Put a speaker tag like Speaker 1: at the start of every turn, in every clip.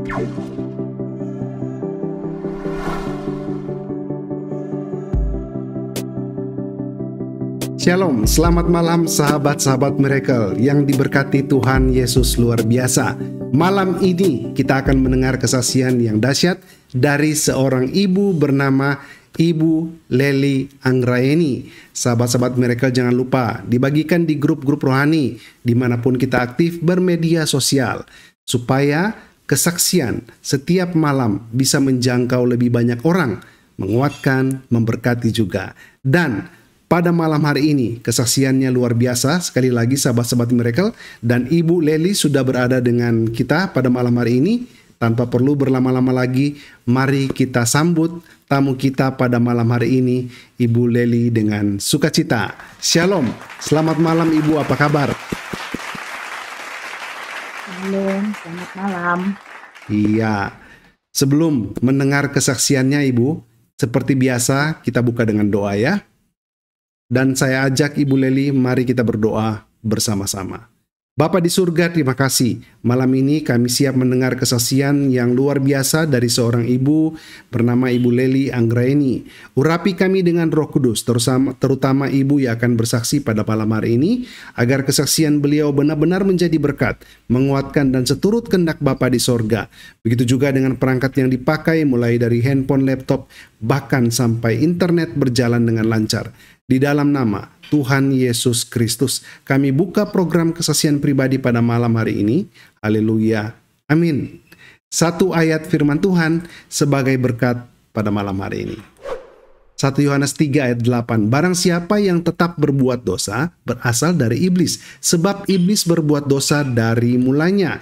Speaker 1: Shalom, selamat malam sahabat-sahabat Miracle yang diberkati Tuhan Yesus luar biasa. Malam ini kita akan mendengar kesaksian yang dahsyat dari seorang ibu bernama Ibu Lely Anggraeni. Sahabat-sahabat Miracle, jangan lupa dibagikan di grup-grup rohani dimanapun kita aktif bermedia sosial, supaya kesaksian setiap malam bisa menjangkau lebih banyak orang, menguatkan, memberkati juga. Dan pada malam hari ini, kesaksiannya luar biasa. Sekali lagi sahabat-sahabat Miracle, dan Ibu Lely sudah berada dengan kita pada malam hari ini. Tanpa perlu berlama-lama lagi, mari kita sambut tamu kita pada malam hari ini, Ibu Lely, dengan sukacita. Shalom, selamat malam Ibu, apa kabar?
Speaker 2: Shalom, selamat malam.
Speaker 1: Iya, sebelum mendengar kesaksiannya Ibu, seperti biasa kita buka dengan doa ya. Dan saya ajak Ibu Lely, mari kita berdoa bersama-sama. Bapa di surga, terima kasih. Malam ini kami siap mendengar kesaksian yang luar biasa dari seorang ibu bernama Ibu Lely Anggraeni. Urapi kami dengan Roh Kudus, terutama ibu yang akan bersaksi pada malam hari ini, agar kesaksian beliau benar-benar menjadi berkat, menguatkan dan seturut kehendak Bapa di sorga. Begitu juga dengan perangkat yang dipakai, mulai dari handphone, laptop, bahkan sampai internet berjalan dengan lancar. Di dalam nama Tuhan Yesus Kristus, kami buka program kesaksian pribadi pada malam hari ini. Haleluya. Amin. Satu ayat firman Tuhan sebagai berkat pada malam hari ini. 1 Yohanes 3 ayat 8. Barang siapa yang tetap berbuat dosa berasal dari iblis, sebab iblis berbuat dosa dari mulanya.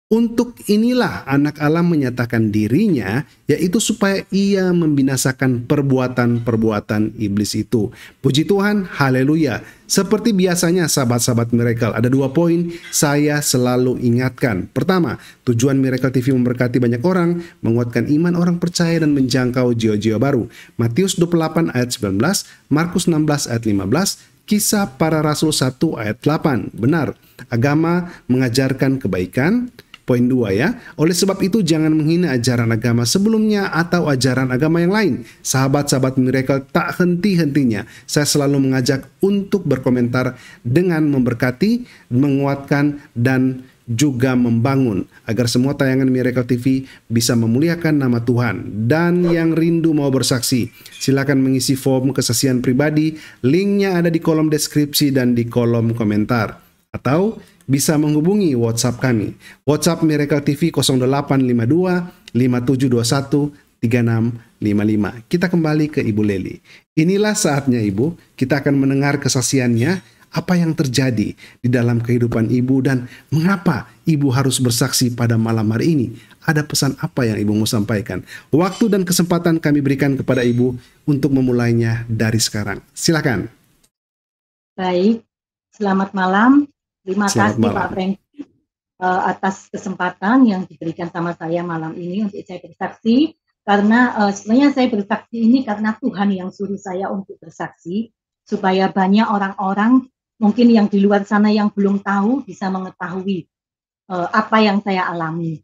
Speaker 1: Untuk inilah anak Allah menyatakan dirinya, yaitu supaya ia membinasakan perbuatan-perbuatan iblis itu. Puji Tuhan, haleluya. Seperti biasanya sahabat-sahabat Miracle, ada 2 poin saya selalu ingatkan. Pertama, tujuan Miracle TV memberkati banyak orang, menguatkan iman orang percaya dan menjangkau jiwa-jiwa baru. Matius 28 ayat 19, Markus 16 ayat 15, Kisah Para Rasul 1 ayat 8. Benar, agama mengajarkan kebaikan. Poin 2 ya. Oleh sebab itu jangan menghina ajaran agama sebelumnya atau ajaran agama yang lain. Sahabat-sahabat Miracle, tak henti-hentinya saya selalu mengajak untuk berkomentar dengan memberkati, menguatkan, dan juga membangun agar semua tayangan Miracle TV bisa memuliakan nama Tuhan. Dan yang rindu mau bersaksi, silakan mengisi form kesaksian pribadi. Linknya ada di kolom deskripsi dan di kolom komentar. Atau bisa menghubungi WhatsApp kami. WhatsApp Miracle TV 0852 5721 3655. Kita kembali ke Ibu Lely. Inilah saatnya Ibu, kita akan mendengar kesaksiannya, apa yang terjadi di dalam kehidupan Ibu dan mengapa Ibu harus bersaksi pada malam hari ini. Ada pesan apa yang Ibu mau sampaikan? Waktu dan kesempatan kami berikan kepada Ibu untuk memulainya dari sekarang. Silakan.
Speaker 2: Baik, selamat malam. Terima kasih Pak Franky atas kesempatan yang diberikan sama saya malam ini untuk saya bersaksi. Karena sebenarnya saya bersaksi ini karena Tuhan yang suruh saya untuk bersaksi, supaya banyak orang-orang mungkin yang di luar sana yang belum tahu bisa mengetahui apa yang saya alami.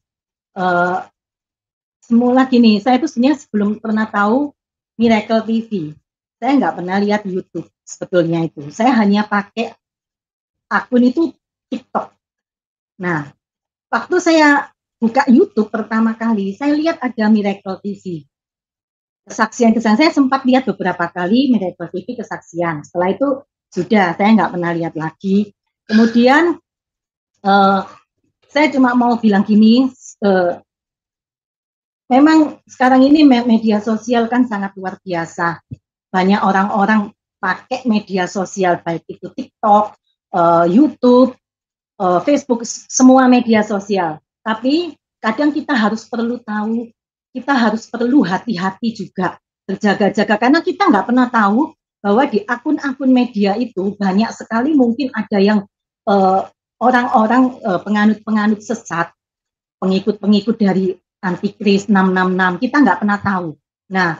Speaker 2: Semula gini, saya itu sebenarnya sebelum pernah tahu Miracle TV, saya nggak pernah lihat YouTube sebetulnya itu. Saya hanya pakai akun itu TikTok. Nah, waktu saya buka YouTube pertama kali, saya lihat ada Miracle TV. Kesaksian-kesaksian, saya sempat lihat beberapa kali Miracle TV kesaksian. Setelah itu sudah, saya nggak pernah lihat lagi. Kemudian saya cuma mau bilang gini, memang sekarang ini media sosial kan sangat luar biasa. Banyak orang-orang pakai media sosial, baik itu TikTok, YouTube, Facebook, semua media sosial. Tapi kadang kita harus perlu tahu, kita harus perlu hati-hati juga, berjaga-jaga, karena kita nggak pernah tahu bahwa di akun-akun media itu banyak sekali mungkin ada yang orang-orang penganut-penganut sesat, pengikut-pengikut dari Antikris 666, kita nggak pernah tahu. Nah,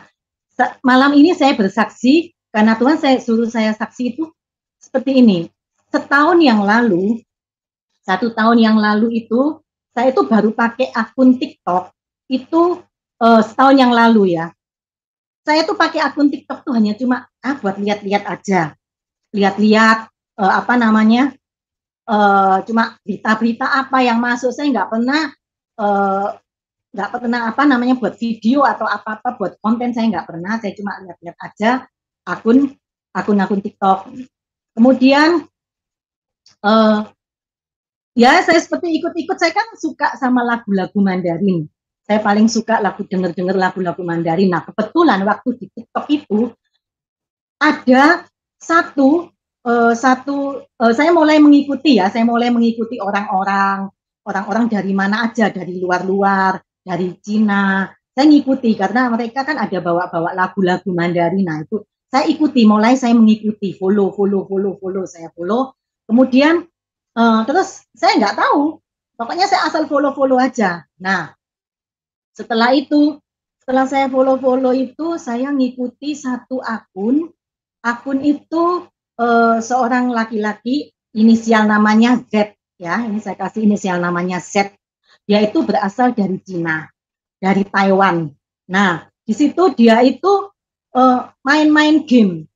Speaker 2: malam ini saya bersaksi, karena Tuhan suruh saya saksi itu seperti ini. 1 tahun yang lalu itu Saya itu baru pakai akun TikTok itu setahun yang lalu ya. Saya tuh pakai akun TikTok tuh hanya cuma buat lihat-lihat aja, lihat-lihat apa namanya, cuma berita-berita apa yang masuk. Saya eh, nggak pernah apa namanya buat video atau apa-apa buat konten, saya nggak pernah. Saya cuma lihat-lihat aja akun akun TikTok. Kemudian ya saya seperti ikut-ikut, saya kan suka sama lagu-lagu Mandarin. Saya paling suka denger lagu-lagu Mandarin. Nah, kebetulan waktu di TikTok itu ada saya mulai mengikuti ya, saya mulai mengikuti orang-orang dari mana aja, dari luar-luar, dari Cina. Saya ngikuti karena mereka kan ada bawa-bawa lagu-lagu Mandarin. Nah, itu saya ikuti, mulai saya mengikuti, follow, saya follow. Kemudian terus saya nggak tahu, pokoknya saya asal follow aja. Nah, setelah saya follow itu, saya ngikuti satu akun itu seorang laki-laki, inisial namanya Z, ya, ini saya kasih inisial namanya Z. Dia itu berasal dari Cina, dari Taiwan. Nah, di situ dia itu main-main game.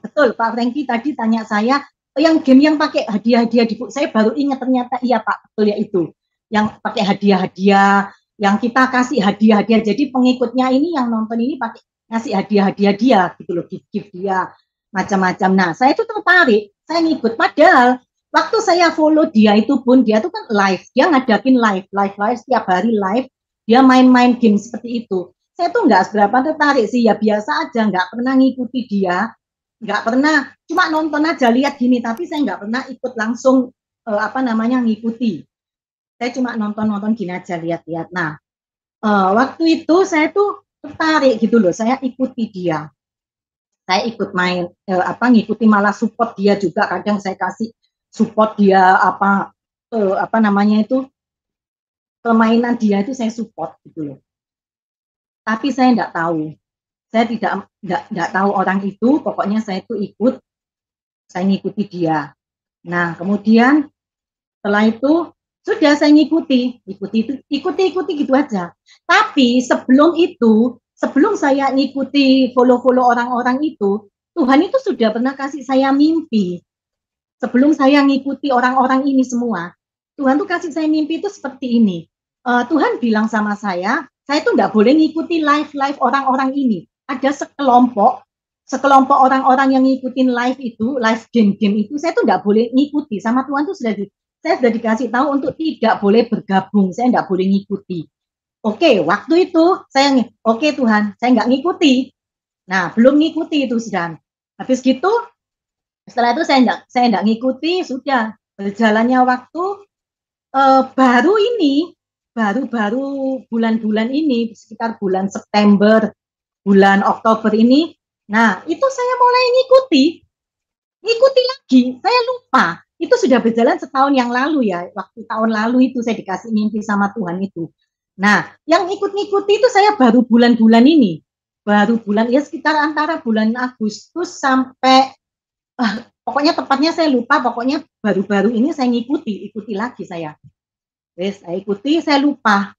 Speaker 2: Betul, Pak Franky tadi tanya saya, yang game yang pakai hadiah-hadiah di saya baru ingat ternyata iya Pak, betul ya itu. Yang pakai hadiah-hadiah, yang kita kasih hadiah-hadiah. Jadi pengikutnya ini yang nonton ini pakai ngasih hadiah-hadiah dia gitu loh, gift dia macam-macam. Nah, saya itu tertarik, saya ngikut. Padahal waktu saya follow dia itu pun, dia tuh kan live, dia ngadakin live setiap hari live, dia main-main game seperti itu. Saya tuh nggak seberapa tertarik sih, ya biasa aja, nggak pernah ngikuti dia, nggak pernah, cuma nonton aja, lihat gini, tapi saya nggak pernah ikut langsung apa namanya ngikuti. Saya cuma nonton gini aja, lihat-lihat. Nah, waktu itu saya tuh tertarik gitu loh, saya ikuti dia. Saya ikut main ngikuti, malah support dia juga, kadang saya kasih support dia apa namanya itu, permainan dia itu saya support gitu loh. Tapi saya tidak tahu orang itu, pokoknya saya itu ikut, saya ngikuti dia. Nah, kemudian setelah itu sudah saya ikuti gitu aja. Tapi sebelum saya ngikuti follow orang-orang itu, Tuhan itu sudah pernah kasih saya mimpi. Sebelum saya ngikuti orang-orang ini semua, Tuhan tuh kasih saya mimpi itu seperti ini. Tuhan bilang sama saya tuh nggak boleh ngikuti live orang-orang ini. Ada sekelompok orang-orang yang ngikutin live game itu, saya tuh nggak boleh ngikuti. Sama Tuhan tuh saya sudah dikasih tahu untuk tidak boleh bergabung, saya nggak boleh ngikuti. Oke, waktu itu oke Tuhan, saya nggak ngikuti. Nah, belum ngikuti itu sedang. Habis gitu, setelah itu saya nggak ngikuti, sudah berjalannya waktu, baru bulan-bulan ini, sekitar bulan September, bulan Oktober ini. Nah, itu saya mulai ngikuti lagi, saya lupa. Itu sudah berjalan setahun yang lalu ya, waktu tahun lalu itu saya dikasih mimpi sama Tuhan itu. Nah, yang ikut-ngikuti itu saya baru bulan-bulan ini. Ya sekitar antara bulan Agustus sampai, pokoknya tepatnya saya lupa, pokoknya baru-baru ini saya ikuti lagi saya. Saya ikuti, saya lupa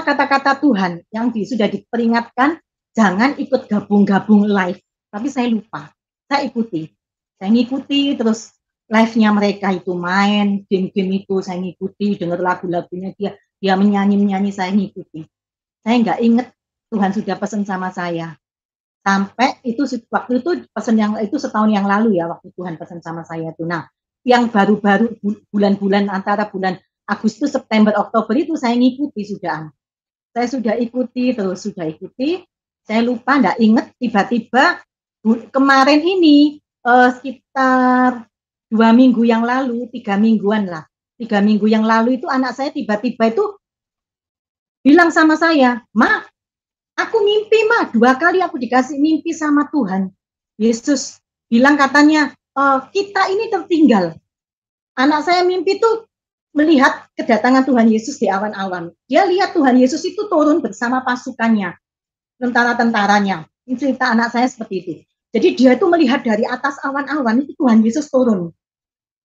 Speaker 2: kata-kata Tuhan yang sudah diperingatkan, jangan ikut gabung-gabung live. Tapi saya lupa, saya ngikuti terus live-nya mereka itu, main game-game itu saya ngikuti, dengar lagu-lagunya dia menyanyi, saya ngikuti. Saya nggak inget Tuhan sudah pesan sama saya. Sampai itu waktu itu pesan yang itu setahun yang lalu ya, waktu Tuhan pesan sama saya itu. Nah, yang baru-baru bulan-bulan antara bulan Agustus, September, Oktober itu saya ngikuti sudah. Saya sudah ikuti, saya lupa, nggak inget, tiba-tiba kemarin ini sekitar 2 minggu yang lalu, 3 mingguan lah. 3 minggu yang lalu itu anak saya tiba-tiba itu bilang sama saya, "Ma, aku mimpi, Ma. 2 kali aku dikasih mimpi sama Tuhan. Yesus bilang katanya, kita ini tertinggal." Anak saya mimpi tuh melihat kedatangan Tuhan Yesus di awan-awan. Dia lihat Tuhan Yesus itu turun bersama pasukannya, tentara-tentaranya. Ini cerita anak saya seperti itu. Jadi dia itu melihat dari atas awan-awan itu Tuhan Yesus turun.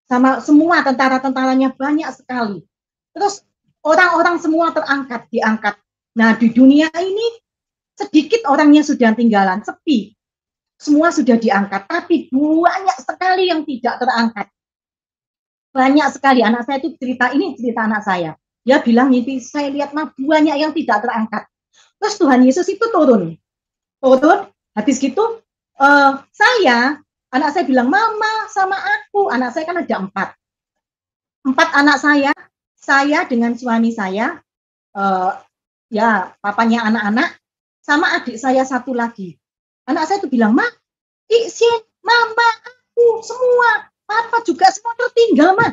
Speaker 2: Sama semua tentara-tentaranya banyak sekali. Terus, Orang-orang semua terangkat, diangkat. Nah, di dunia ini sedikit orangnya sudah tinggalan, sepi. Semua sudah diangkat, tapi banyak sekali yang tidak terangkat. Banyak sekali. Anak saya itu cerita, ini cerita anak saya. Dia bilang, mimpi saya lihat banyak yang tidak terangkat. Terus Tuhan Yesus itu turun. Habis gitu, anak saya bilang, mama sama aku. Anak saya kan ada 4. 4 anak saya dengan suami saya, ya papanya anak-anak, sama adik saya 1 lagi. Anak saya itu bilang, Ma, mama, aku, semua, papa juga semua tertinggal, Ma.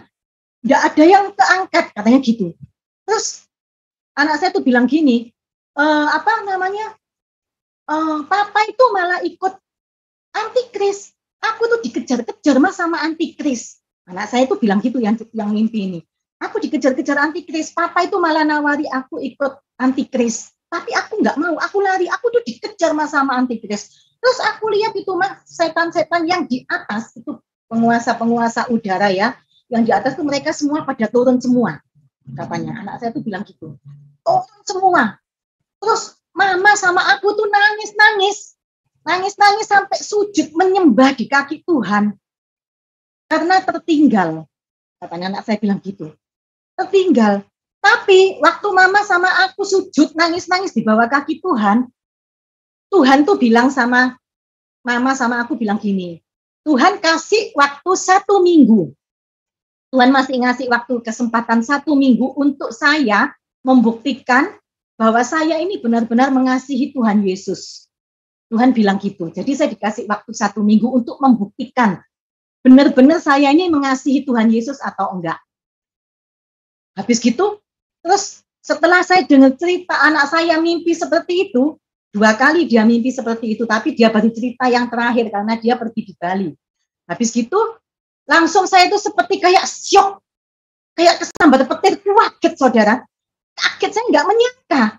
Speaker 2: Nggak ada yang keangkat, katanya gitu. Terus anak saya itu bilang gini, papa itu malah ikut antikris. Aku tuh dikejar-kejar Mas sama antikris. Anak saya itu bilang gitu yang mimpi ini. Aku dikejar-kejar antikris. Papa itu malah nawari aku ikut antikris. Tapi aku nggak mau, aku lari. Aku tuh dikejar Mas sama antikris. Terus aku lihat itu Mas, setan-setan yang di atas itu penguasa-penguasa udara ya. Yang di atas tuh mereka semua pada turun semua. Katanya anak saya tuh bilang gitu. Turun semua. Terus mama sama aku tuh nangis-nangis sampai sujud menyembah di kaki Tuhan karena tertinggal. Katanya anak saya bilang gitu, tertinggal. Tapi waktu mama sama aku sujud nangis-nangis di bawah kaki Tuhan, Tuhan tuh bilang sama mama sama aku bilang gini, Tuhan kasih waktu 1 minggu. Tuhan masih ngasih waktu kesempatan 1 minggu untuk saya membuktikan bahwa saya ini benar-benar mengasihi Tuhan Yesus. Tuhan bilang gitu. Jadi saya dikasih waktu 1 minggu untuk membuktikan benar-benar saya ini mengasihi Tuhan Yesus atau enggak. Habis gitu, terus setelah saya dengar cerita anak saya mimpi seperti itu, 2 kali dia mimpi seperti itu, tapi dia baru cerita yang terakhir karena dia pergi di Bali. Habis gitu, langsung saya itu seperti kayak syok, kayak kesambar petir, kaget saudara. Kaget, saya nggak menyangka.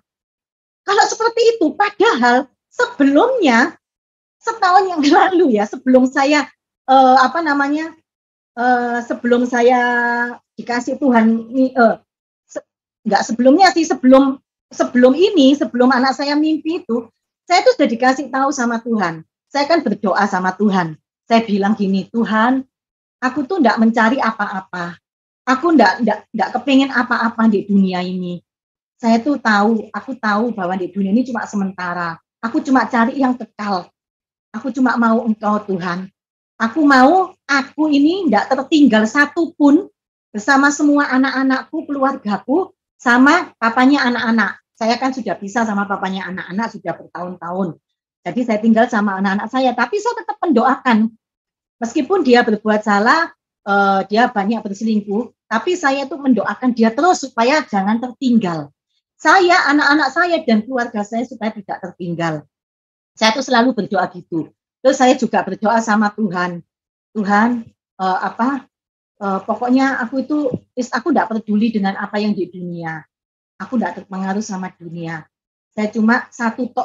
Speaker 2: Kalau seperti itu, padahal sebelumnya, setahun yang lalu ya, sebelum saya, sebelum saya dikasih Tuhan, nggak sebelumnya sih, sebelum anak saya mimpi itu, saya tuh sudah dikasih tahu sama Tuhan. Saya kan berdoa sama Tuhan. Saya bilang gini, Tuhan, aku tuh nggak mencari apa-apa. Aku nggak kepingin apa-apa di dunia ini. Saya tuh aku tahu bahwa di dunia ini cuma sementara. Aku cuma cari yang kekal. Aku cuma mau Engkau Tuhan. Aku ini nggak tertinggal satupun bersama semua anak-anakku, keluargaku, sama papanya anak-anak. Saya kan sudah bisa sama papanya anak-anak sudah bertahun-tahun. Jadi saya tinggal sama anak-anak saya. Tapi saya tetap mendoakan. Meskipun dia berbuat salah, dia banyak berselingkuh, tapi saya tuh mendoakan dia terus supaya jangan tertinggal. Saya, anak-anak saya, dan keluarga saya supaya tidak tertinggal. Saya tuh selalu berdoa gitu. Terus saya juga berdoa sama Tuhan. Tuhan, pokoknya aku tidak peduli dengan apa yang di dunia. Aku tidak terpengaruh sama dunia. Saya cuma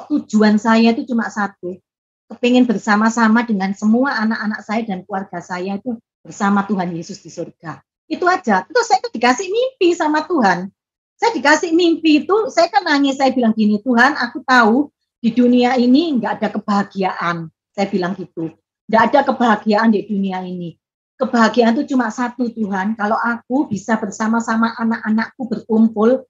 Speaker 2: tujuan saya itu cuma satu. Kepingin bersama-sama dengan semua anak-anak saya dan keluarga saya itu bersama Tuhan Yesus di surga. Itu aja. Terus saya itu dikasih mimpi sama Tuhan. Saya dikasih mimpi itu, saya kan nangis, saya bilang gini, Tuhan, aku tahu di dunia ini nggak ada kebahagiaan. Saya bilang gitu. Nggak ada kebahagiaan di dunia ini. Kebahagiaan itu cuma satu, Tuhan. Kalau aku bisa bersama-sama anak-anakku berkumpul,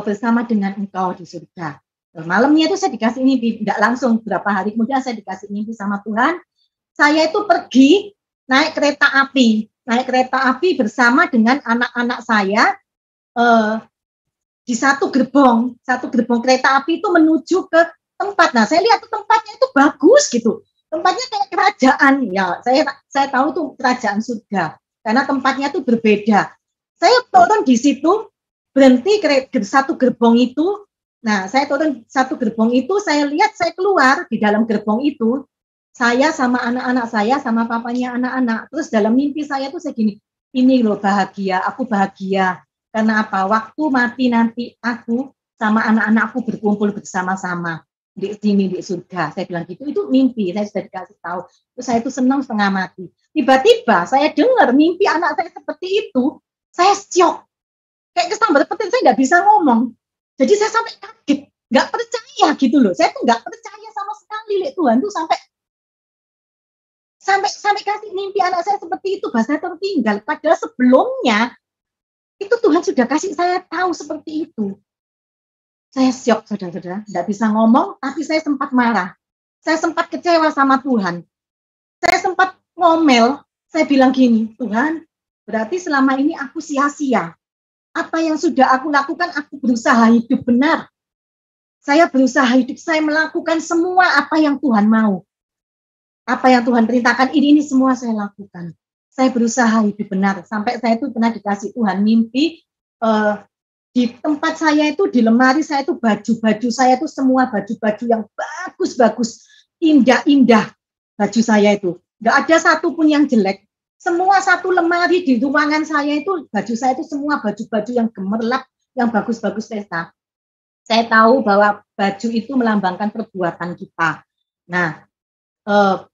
Speaker 2: bersama dengan Engkau di surga. Malamnya itu saya dikasih mimpi, nggak langsung, berapa hari kemudian saya dikasih mimpi sama Tuhan. Saya itu pergi naik kereta api bersama dengan anak-anak saya di satu gerbong kereta api itu menuju ke tempat. Nah, saya lihat tempatnya itu bagus gitu. Tempatnya kayak kerajaan. Ya, saya tahu tuh kerajaan surga karena tempatnya itu berbeda. Saya turun di situ, berhenti satu gerbong itu. Nah, saya turun satu gerbong itu, saya lihat saya keluar di dalam gerbong itu. Saya sama anak-anak saya, sama papanya anak-anak. Terus dalam mimpi saya tuh saya gini, ini loh bahagia, aku bahagia. Karena apa? Waktu mati nanti aku sama anak-anakku berkumpul bersama-sama di sini di surga. Saya bilang gitu, itu mimpi, saya sudah dikasih tahu. Terus saya itu senang setengah mati. Tiba-tiba saya dengar mimpi anak saya seperti itu. Saya syok, kayak kesambar petir, saya nggak bisa ngomong. Jadi saya sampai kaget, nggak percaya gitu loh. Saya tuh nggak percaya sama sekali, Tuhan tuh sampai kasih mimpi anak saya seperti itu, bahasa tertinggal. Padahal sebelumnya itu Tuhan sudah kasih saya tahu seperti itu. Saya syok, saudara-saudara, nggak bisa ngomong, tapi saya sempat marah. Saya sempat kecewa sama Tuhan. Saya sempat ngomel, saya bilang gini, Tuhan, berarti selama ini aku sia-sia. Apa yang sudah aku lakukan, aku berusaha hidup benar. Saya berusaha hidup, saya melakukan semua apa yang Tuhan mau. Apa yang Tuhan perintahkan, ini semua saya lakukan. Saya berusaha hidup benar. Sampai saya itu pernah dikasih Tuhan mimpi, di tempat saya itu, di lemari saya itu, baju-baju saya itu semua baju-baju yang bagus-bagus, indah-indah baju saya itu. Nggak ada satupun yang jelek. Semua satu lemari di ruangan saya itu, baju saya itu semua baju-baju yang gemerlap, yang bagus-bagus pesta. Saya tahu bahwa baju itu melambangkan perbuatan kita. Nah,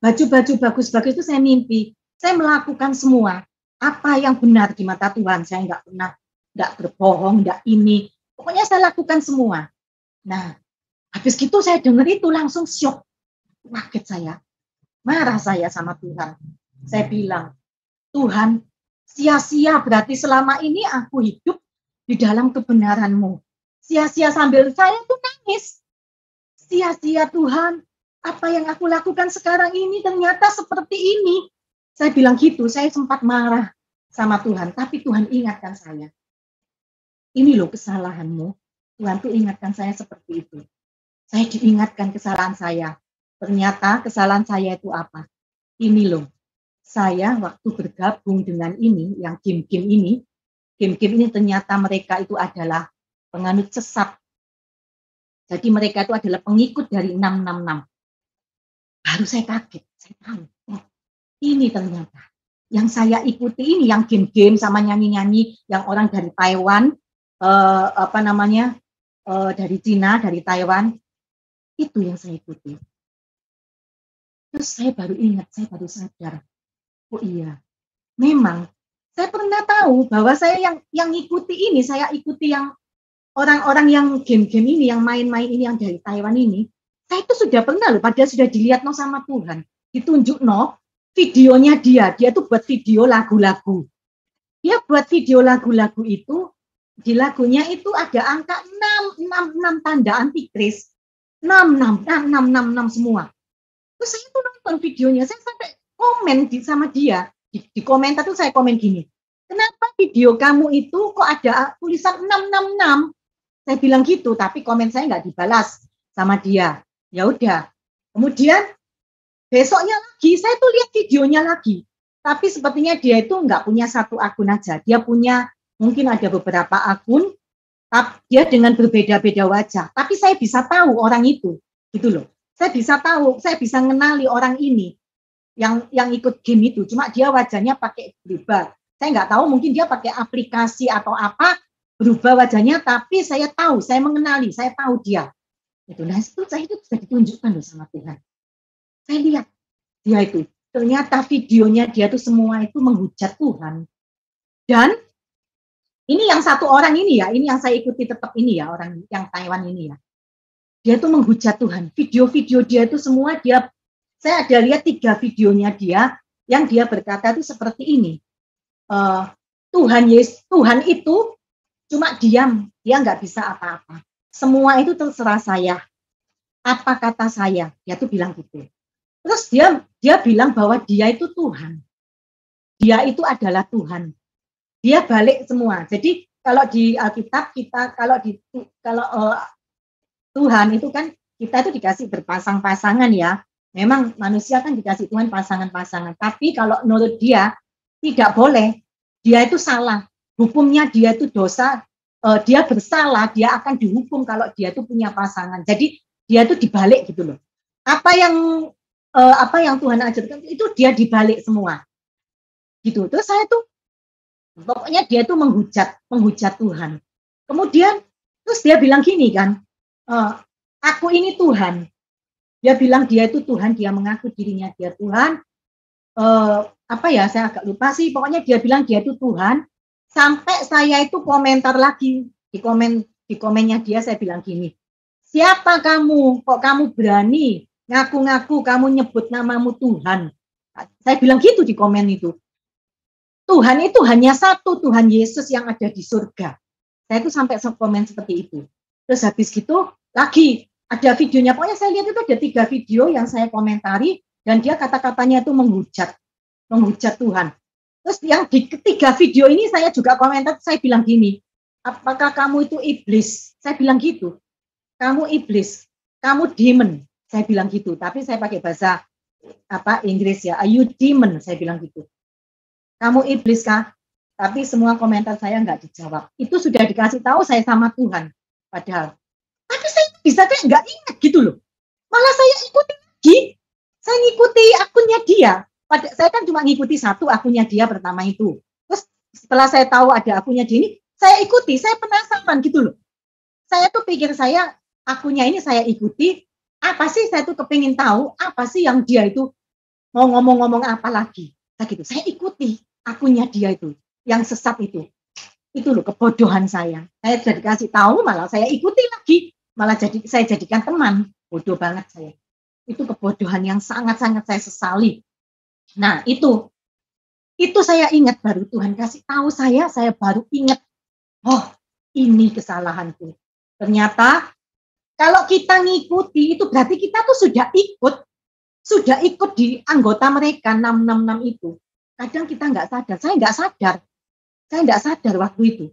Speaker 2: baju-baju bagus-bagus itu saya mimpi. Saya melakukan semua apa yang benar di mata Tuhan. Saya nggak berbohong, nggak ini. Pokoknya saya lakukan semua. Nah, habis gitu saya dengar itu langsung syok. Kaget saya. Marah saya sama Tuhan. Saya bilang, Tuhan, sia-sia berarti selama ini aku hidup di dalam kebenaran-Mu. Sia-sia sambil saya tuh nangis. Sia-sia Tuhan, apa yang aku lakukan sekarang ini ternyata seperti ini. Saya bilang gitu, saya sempat marah sama Tuhan. Tapi Tuhan ingatkan saya. Ini loh kesalahanmu. Tuhan tuh ingatkan saya seperti itu. Saya diingatkan kesalahan saya. Ternyata kesalahan saya itu apa? Ini loh. Saya waktu bergabung dengan ini, yang game-game ini ternyata mereka itu adalah penganut sesat. Jadi mereka itu adalah pengikut dari 666. Baru saya kaget, saya tahu. Oh, ini ternyata. Yang saya ikuti ini, yang game-game sama nyanyi-nyanyi, yang orang dari Taiwan, dari Cina, dari Taiwan, itu yang saya ikuti. Terus saya baru ingat, saya baru sadar, oh iya, memang saya pernah tahu bahwa saya yang ikuti ini, saya ikuti yang orang-orang yang game-game ini, yang main-main ini, yang dari Taiwan ini, saya itu sudah pernah loh, padahal sudah dilihat sama Tuhan, ditunjuk videonya dia tuh buat video lagu-lagu. Dia buat video lagu-lagu itu, di lagunya itu ada angka 666 tanda antikris. 666 semua. Terus saya tuh nonton videonya, saya sampai komen sama dia. Di komentar tuh saya komen gini, kenapa video kamu itu kok ada tulisan 666? Saya bilang gitu, tapi komen saya nggak dibalas sama dia. Ya udah. Kemudian besoknya lagi, saya tuh lihat videonya lagi. Tapi sepertinya dia itu nggak punya satu akun aja. Dia punya mungkin ada beberapa akun, dia dengan berbeda-beda wajah. Tapi saya bisa tahu orang itu, gitu loh. Saya bisa tahu, saya bisa mengenali orang ini yang ikut game itu. Cuma dia wajahnya pakai berubah. Saya nggak tahu, mungkin dia pakai aplikasi atau apa, berubah wajahnya. Tapi saya tahu, saya mengenali, saya tahu dia. Itu, nah itu saya itu sudah ditunjukkan loh sama Tuhan. Saya lihat dia itu, ternyata videonya dia tuh semua itu menghujat Tuhan. Dan ini yang satu orang ini ya, ini yang saya ikuti tetap ini ya, orang yang Taiwan ini ya. Dia tuh menghujat Tuhan. Video-video dia itu semua saya ada lihat 3 videonya dia, yang dia berkata itu seperti ini. Tuhan itu cuma diam, dia nggak bisa apa-apa. Semua itu terserah saya. Apa kata saya? Dia tuh bilang gitu. Terus dia bilang bahwa dia itu Tuhan. Dia itu adalah Tuhan. Dia balik semua. Jadi kalau di Alkitab kalau Tuhan itu kan kita itu dikasih berpasang-pasangan ya. Memang manusia kan dikasih Tuhan pasangan-pasangan. Tapi kalau menurut dia tidak boleh. Dia itu salah. Hukumnya dia itu dosa. Dia bersalah. Dia akan dihukum kalau dia itu punya pasangan. Jadi dia itu dibalik gitu loh. Apa yang Tuhan ajarkan itu dia dibalik semua. Gitu. Terus saya tuh pokoknya dia tuh menghujat Tuhan. Kemudian terus dia bilang gini kan, aku ini Tuhan. Dia bilang dia itu Tuhan, dia mengaku dirinya dia Tuhan. Saya agak lupa sih, pokoknya dia bilang dia itu Tuhan. Sampai saya itu komentar lagi di komennya dia, saya bilang gini, siapa kamu? Kok kamu berani ngaku-ngaku kamu nyebut namamu Tuhan? Saya bilang gitu di komen itu. Tuhan itu hanya satu, Tuhan Yesus yang ada di surga. Saya itu sampai komen seperti itu. Terus habis gitu lagi ada videonya, pokoknya saya lihat itu ada 3 video yang saya komentari dan dia kata-katanya itu menghujat Tuhan. Terus yang di ketiga video ini saya juga komentar, saya bilang gini, apakah kamu itu iblis? Saya bilang gitu, kamu iblis, kamu demon, saya bilang gitu. Tapi saya pakai bahasa Inggris ya, are you demon? Saya bilang gitu. Kamu iblis kah? Tapi semua komentar saya nggak dijawab. Itu sudah dikasih tahu saya sama Tuhan. Padahal. Tapi saya bisa kayak nggak ingat gitu loh. Malah saya ikuti lagi. Saya ngikuti akunnya dia. Saya kan cuma ngikuti satu akunnya dia pertama itu. Terus setelah saya tahu ada akunnya dia ini, saya ikuti. Saya penasaran gitu loh. Saya tuh pikir saya akunnya ini saya ikuti. Apa sih saya tuh kepingin tahu apa sih yang dia itu mau ngomong-ngomong apa lagi. Nah gitu. Saya ikuti akunnya dia itu. Yang sesat itu loh kebodohan saya sudah dikasih tahu malah saya ikuti lagi, malah saya jadikan teman. Bodoh banget saya, itu kebodohan yang sangat-sangat saya sesali. Nah itu saya ingat, baru Tuhan kasih tahu saya baru ingat, oh ini kesalahanku. Ternyata kalau kita ngikuti itu berarti kita tuh sudah ikut di anggota mereka 666 itu. Kadang kita nggak sadar, saya nggak sadar waktu itu.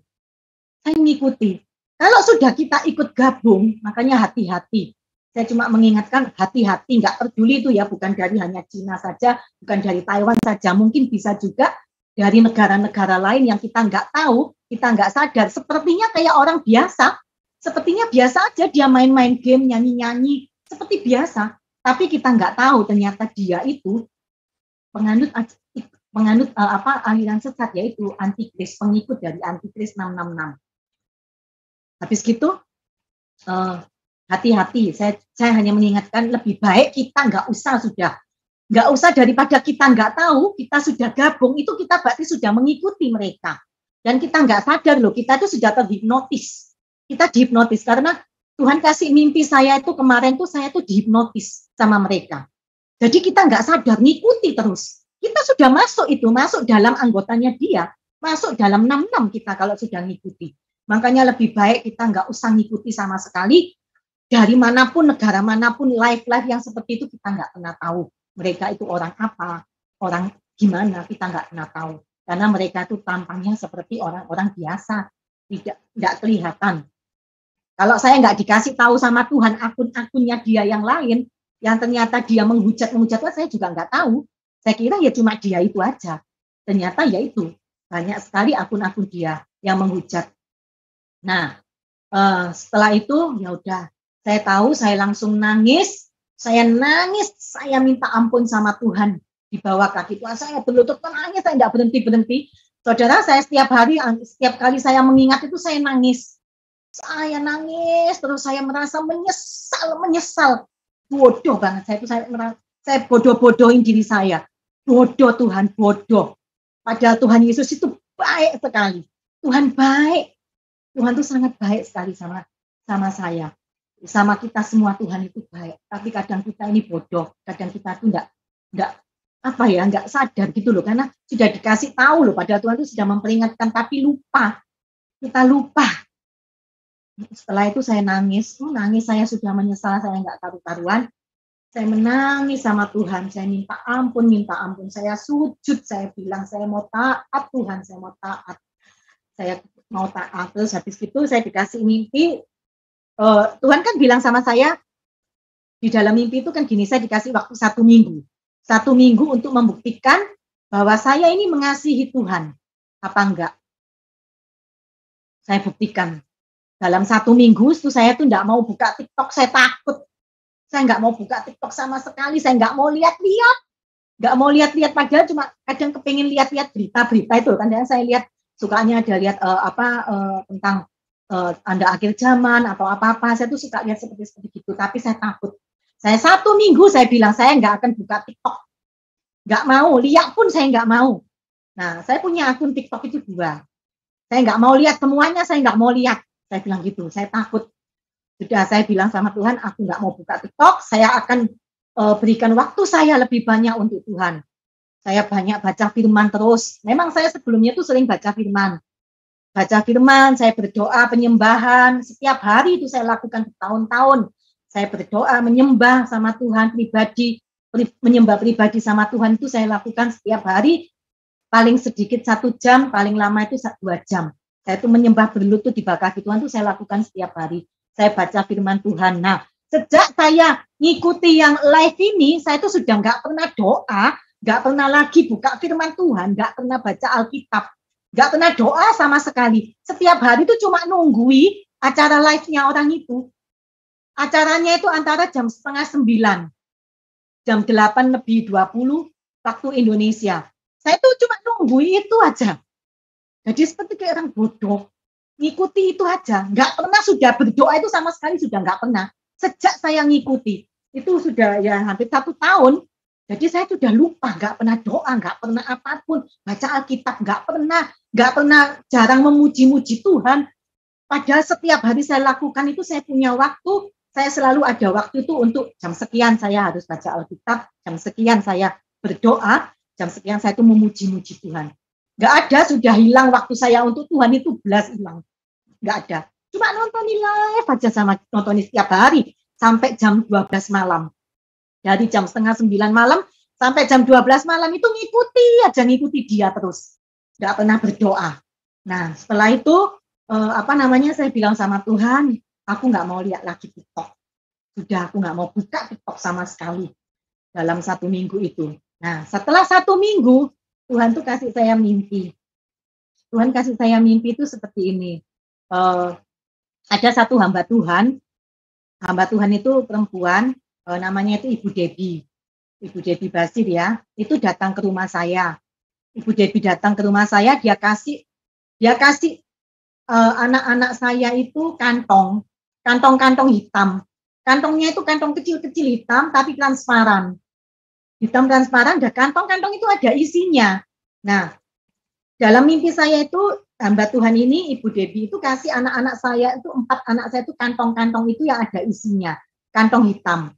Speaker 2: Saya mengikuti. Kalau sudah kita ikut gabung, makanya hati-hati. Saya cuma mengingatkan hati-hati, nggak peduli itu ya, bukan dari hanya Cina saja, bukan dari Taiwan saja, mungkin bisa juga dari negara-negara lain yang kita nggak tahu, kita nggak sadar. Sepertinya kayak orang biasa, sepertinya biasa aja dia main-main game, nyanyi-nyanyi, seperti biasa. Tapi kita nggak tahu ternyata dia itu penganut aliran sesat, yaitu antikris, pengikut dari antikris 666. Habis gitu hati-hati. Saya hanya mengingatkan lebih baik kita nggak usah daripada kita nggak tahu, kita sudah gabung, itu kita berarti sudah mengikuti mereka dan kita nggak sadar loh, kita itu sudah terhipnotis. Kita dihipnotis karena Tuhan kasih mimpi saya itu kemarin tuh, saya tuh dihipnotis sama mereka. Jadi kita nggak sadar, ngikuti terus. Kita sudah masuk dalam anggotanya dia, masuk dalam 66 kita kalau sudah ngikuti. Makanya lebih baik kita nggak usah ngikuti sama sekali, dari manapun, negara manapun, live yang seperti itu kita nggak pernah tahu. Mereka itu orang apa, orang gimana, kita nggak pernah tahu. Karena mereka itu tampangnya seperti orang-orang biasa, tidak kelihatan. Kalau saya nggak dikasih tahu sama Tuhan akun-akunnya dia yang lain, yang ternyata dia menghujat, saya juga nggak tahu. Saya kira ya cuma dia itu aja. Ternyata ya itu, banyak sekali akun-akun dia yang menghujat. Nah, setelah itu ya udah, saya tahu, saya langsung nangis, saya minta ampun sama Tuhan di bawah kaki Tuhan. Saya berlutut nangis, saya tidak berhenti. Saudara, saya setiap kali saya mengingat itu saya nangis. Saya nangis, terus saya merasa menyesal. Bodoh banget, saya bodoh-bodohin diri saya. Bodoh Tuhan, bodoh. Padahal Tuhan Yesus itu baik sekali. Tuhan baik. Tuhan itu sangat baik sekali sama saya. Sama kita semua Tuhan itu baik. Tapi kadang kita ini bodoh. Kadang kita itu enggak sadar gitu loh. Karena sudah dikasih tahu loh. Padahal Tuhan itu sudah memperingatkan. Tapi lupa. Kita lupa. Setelah itu saya nangis. Saya sudah menyesal. Saya enggak karu-karuan. Saya menangis sama Tuhan, saya minta ampun, saya sujud, saya bilang saya mau taat Tuhan, saya mau taat. Terus habis itu saya dikasih mimpi, Tuhan kan bilang sama saya, di dalam mimpi itu kan gini, saya dikasih waktu 1 minggu untuk membuktikan bahwa saya ini mengasihi Tuhan, apa enggak. Saya buktikan, dalam 1 minggu itu saya tuh enggak mau buka TikTok, saya takut. Saya nggak mau buka TikTok sama sekali, saya nggak mau lihat-lihat, padahal cuma kadang kepingin lihat-lihat berita-berita itu kan, saya lihat, sukanya ada lihat tentang tanda akhir zaman atau apa-apa, saya tuh suka lihat seperti itu, tapi saya takut. Saya 1 minggu saya bilang saya nggak akan buka TikTok, nggak mau, lihat pun saya nggak mau. Nah, saya punya akun TikTok itu 2. Saya nggak mau lihat semuanya, saya nggak mau lihat. Saya bilang gitu, saya takut. Sudah saya bilang sama Tuhan, aku nggak mau buka TikTok, saya akan berikan waktu saya lebih banyak untuk Tuhan. Saya banyak baca firman terus. Memang saya sebelumnya tuh sering baca firman. Baca firman, saya berdoa penyembahan. Setiap hari itu saya lakukan bertahun-tahun. Saya berdoa menyembah sama Tuhan pribadi, menyembah pribadi sama Tuhan itu saya lakukan setiap hari. Paling sedikit 1 jam, paling lama itu 2 jam. Saya itu menyembah berlutut di bawah kaki Tuhan itu saya lakukan setiap hari. Saya baca firman Tuhan. Nah, sejak saya ngikuti yang live ini, saya itu sudah nggak pernah doa, nggak pernah lagi buka firman Tuhan, nggak pernah baca Alkitab, nggak pernah doa sama sekali. Setiap hari itu cuma nunggui acara live-nya orang itu. Acaranya itu antara jam 8:30, jam 8:20 waktu Indonesia. Saya tuh cuma nunggu itu aja. Jadi seperti kayak orang bodoh. Ngikuti itu aja. Nggak pernah sudah berdoa itu sama sekali sudah nggak pernah. Sejak saya ngikuti. Itu sudah ya hampir 1 tahun. Jadi saya sudah lupa. Nggak pernah doa. Nggak pernah apapun. Baca Alkitab. Nggak pernah. Nggak pernah jarang memuji-muji Tuhan. Padahal setiap hari saya lakukan itu saya punya waktu. Saya selalu ada waktu itu untuk jam sekian saya harus baca Alkitab. Jam sekian saya berdoa. Jam sekian saya itu memuji-muji Tuhan. Nggak ada, sudah hilang waktu saya untuk Tuhan itu belas hilang. Nggak ada. Cuma nonton live aja sama nonton setiap hari. Sampai jam 12 malam. Dari jam 8:30 malam sampai jam 12 malam itu ngikuti dia terus. Nggak pernah berdoa. Nah, setelah itu, saya bilang sama Tuhan, aku nggak mau lihat lagi TikTok. Sudah, aku nggak mau buka TikTok sama sekali. Dalam 1 minggu itu. Nah, setelah 1 minggu, Tuhan tuh kasih saya mimpi. Tuhan kasih saya mimpi itu seperti ini. Ada satu hamba Tuhan itu perempuan, namanya itu Ibu Debbie Basir ya, itu datang ke rumah saya. Ibu Debbie datang ke rumah saya, dia kasih anak-anak saya itu kantong hitam. Kantongnya itu kantong kecil-kecil hitam, tapi transparan. Hitam transparan, dan kantong-kantong itu ada isinya. Nah, dalam mimpi saya itu, hamba Tuhan ini, Ibu Debbie itu kasih anak-anak saya itu, 4 anak saya itu kantong-kantong itu yang ada isinya, kantong hitam.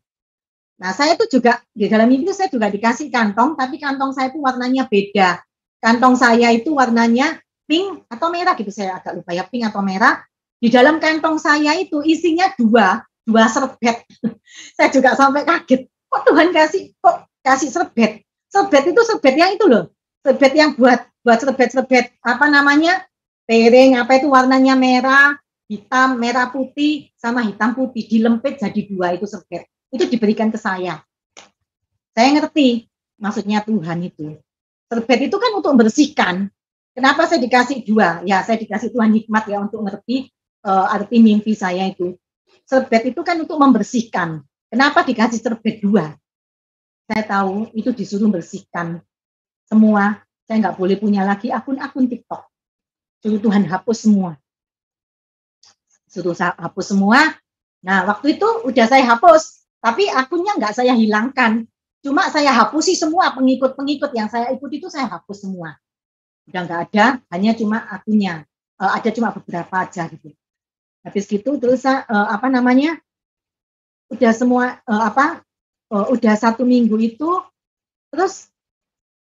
Speaker 2: Nah, saya itu juga, di dalam mimpi itu saya juga dikasih kantong, tapi kantong saya itu warnanya beda. Kantong saya itu warnanya pink atau merah gitu, saya agak lupa ya, pink atau merah. Di dalam kantong saya itu isinya dua serbet. Saya juga sampai kaget. Kok Tuhan kasih serbet? Serbet itu serbet yang itu loh. Serbet yang buat serbet piring itu warnanya merah, hitam, merah putih sama hitam putih dilempit jadi 2 itu serbet. Itu diberikan ke saya. Saya ngerti maksudnya Tuhan itu. Serbet itu kan untuk membersihkan. Kenapa saya dikasih 2? Ya, saya dikasih Tuhan hikmat ya untuk ngerti arti mimpi saya itu. Serbet itu kan untuk membersihkan. Kenapa dikasih serbet 2? Saya tahu itu disuruh bersihkan semua. Saya nggak boleh punya lagi akun-akun TikTok. Suruh Tuhan hapus semua. Suruh hapus semua. Nah, waktu itu udah saya hapus. Tapi akunnya nggak saya hilangkan. Cuma saya hapusi semua pengikut-pengikut yang saya ikuti itu saya hapus semua. Udah nggak ada, hanya cuma akunnya. Ada cuma beberapa aja gitu. Habis gitu terus udah semua udah 1 minggu itu, terus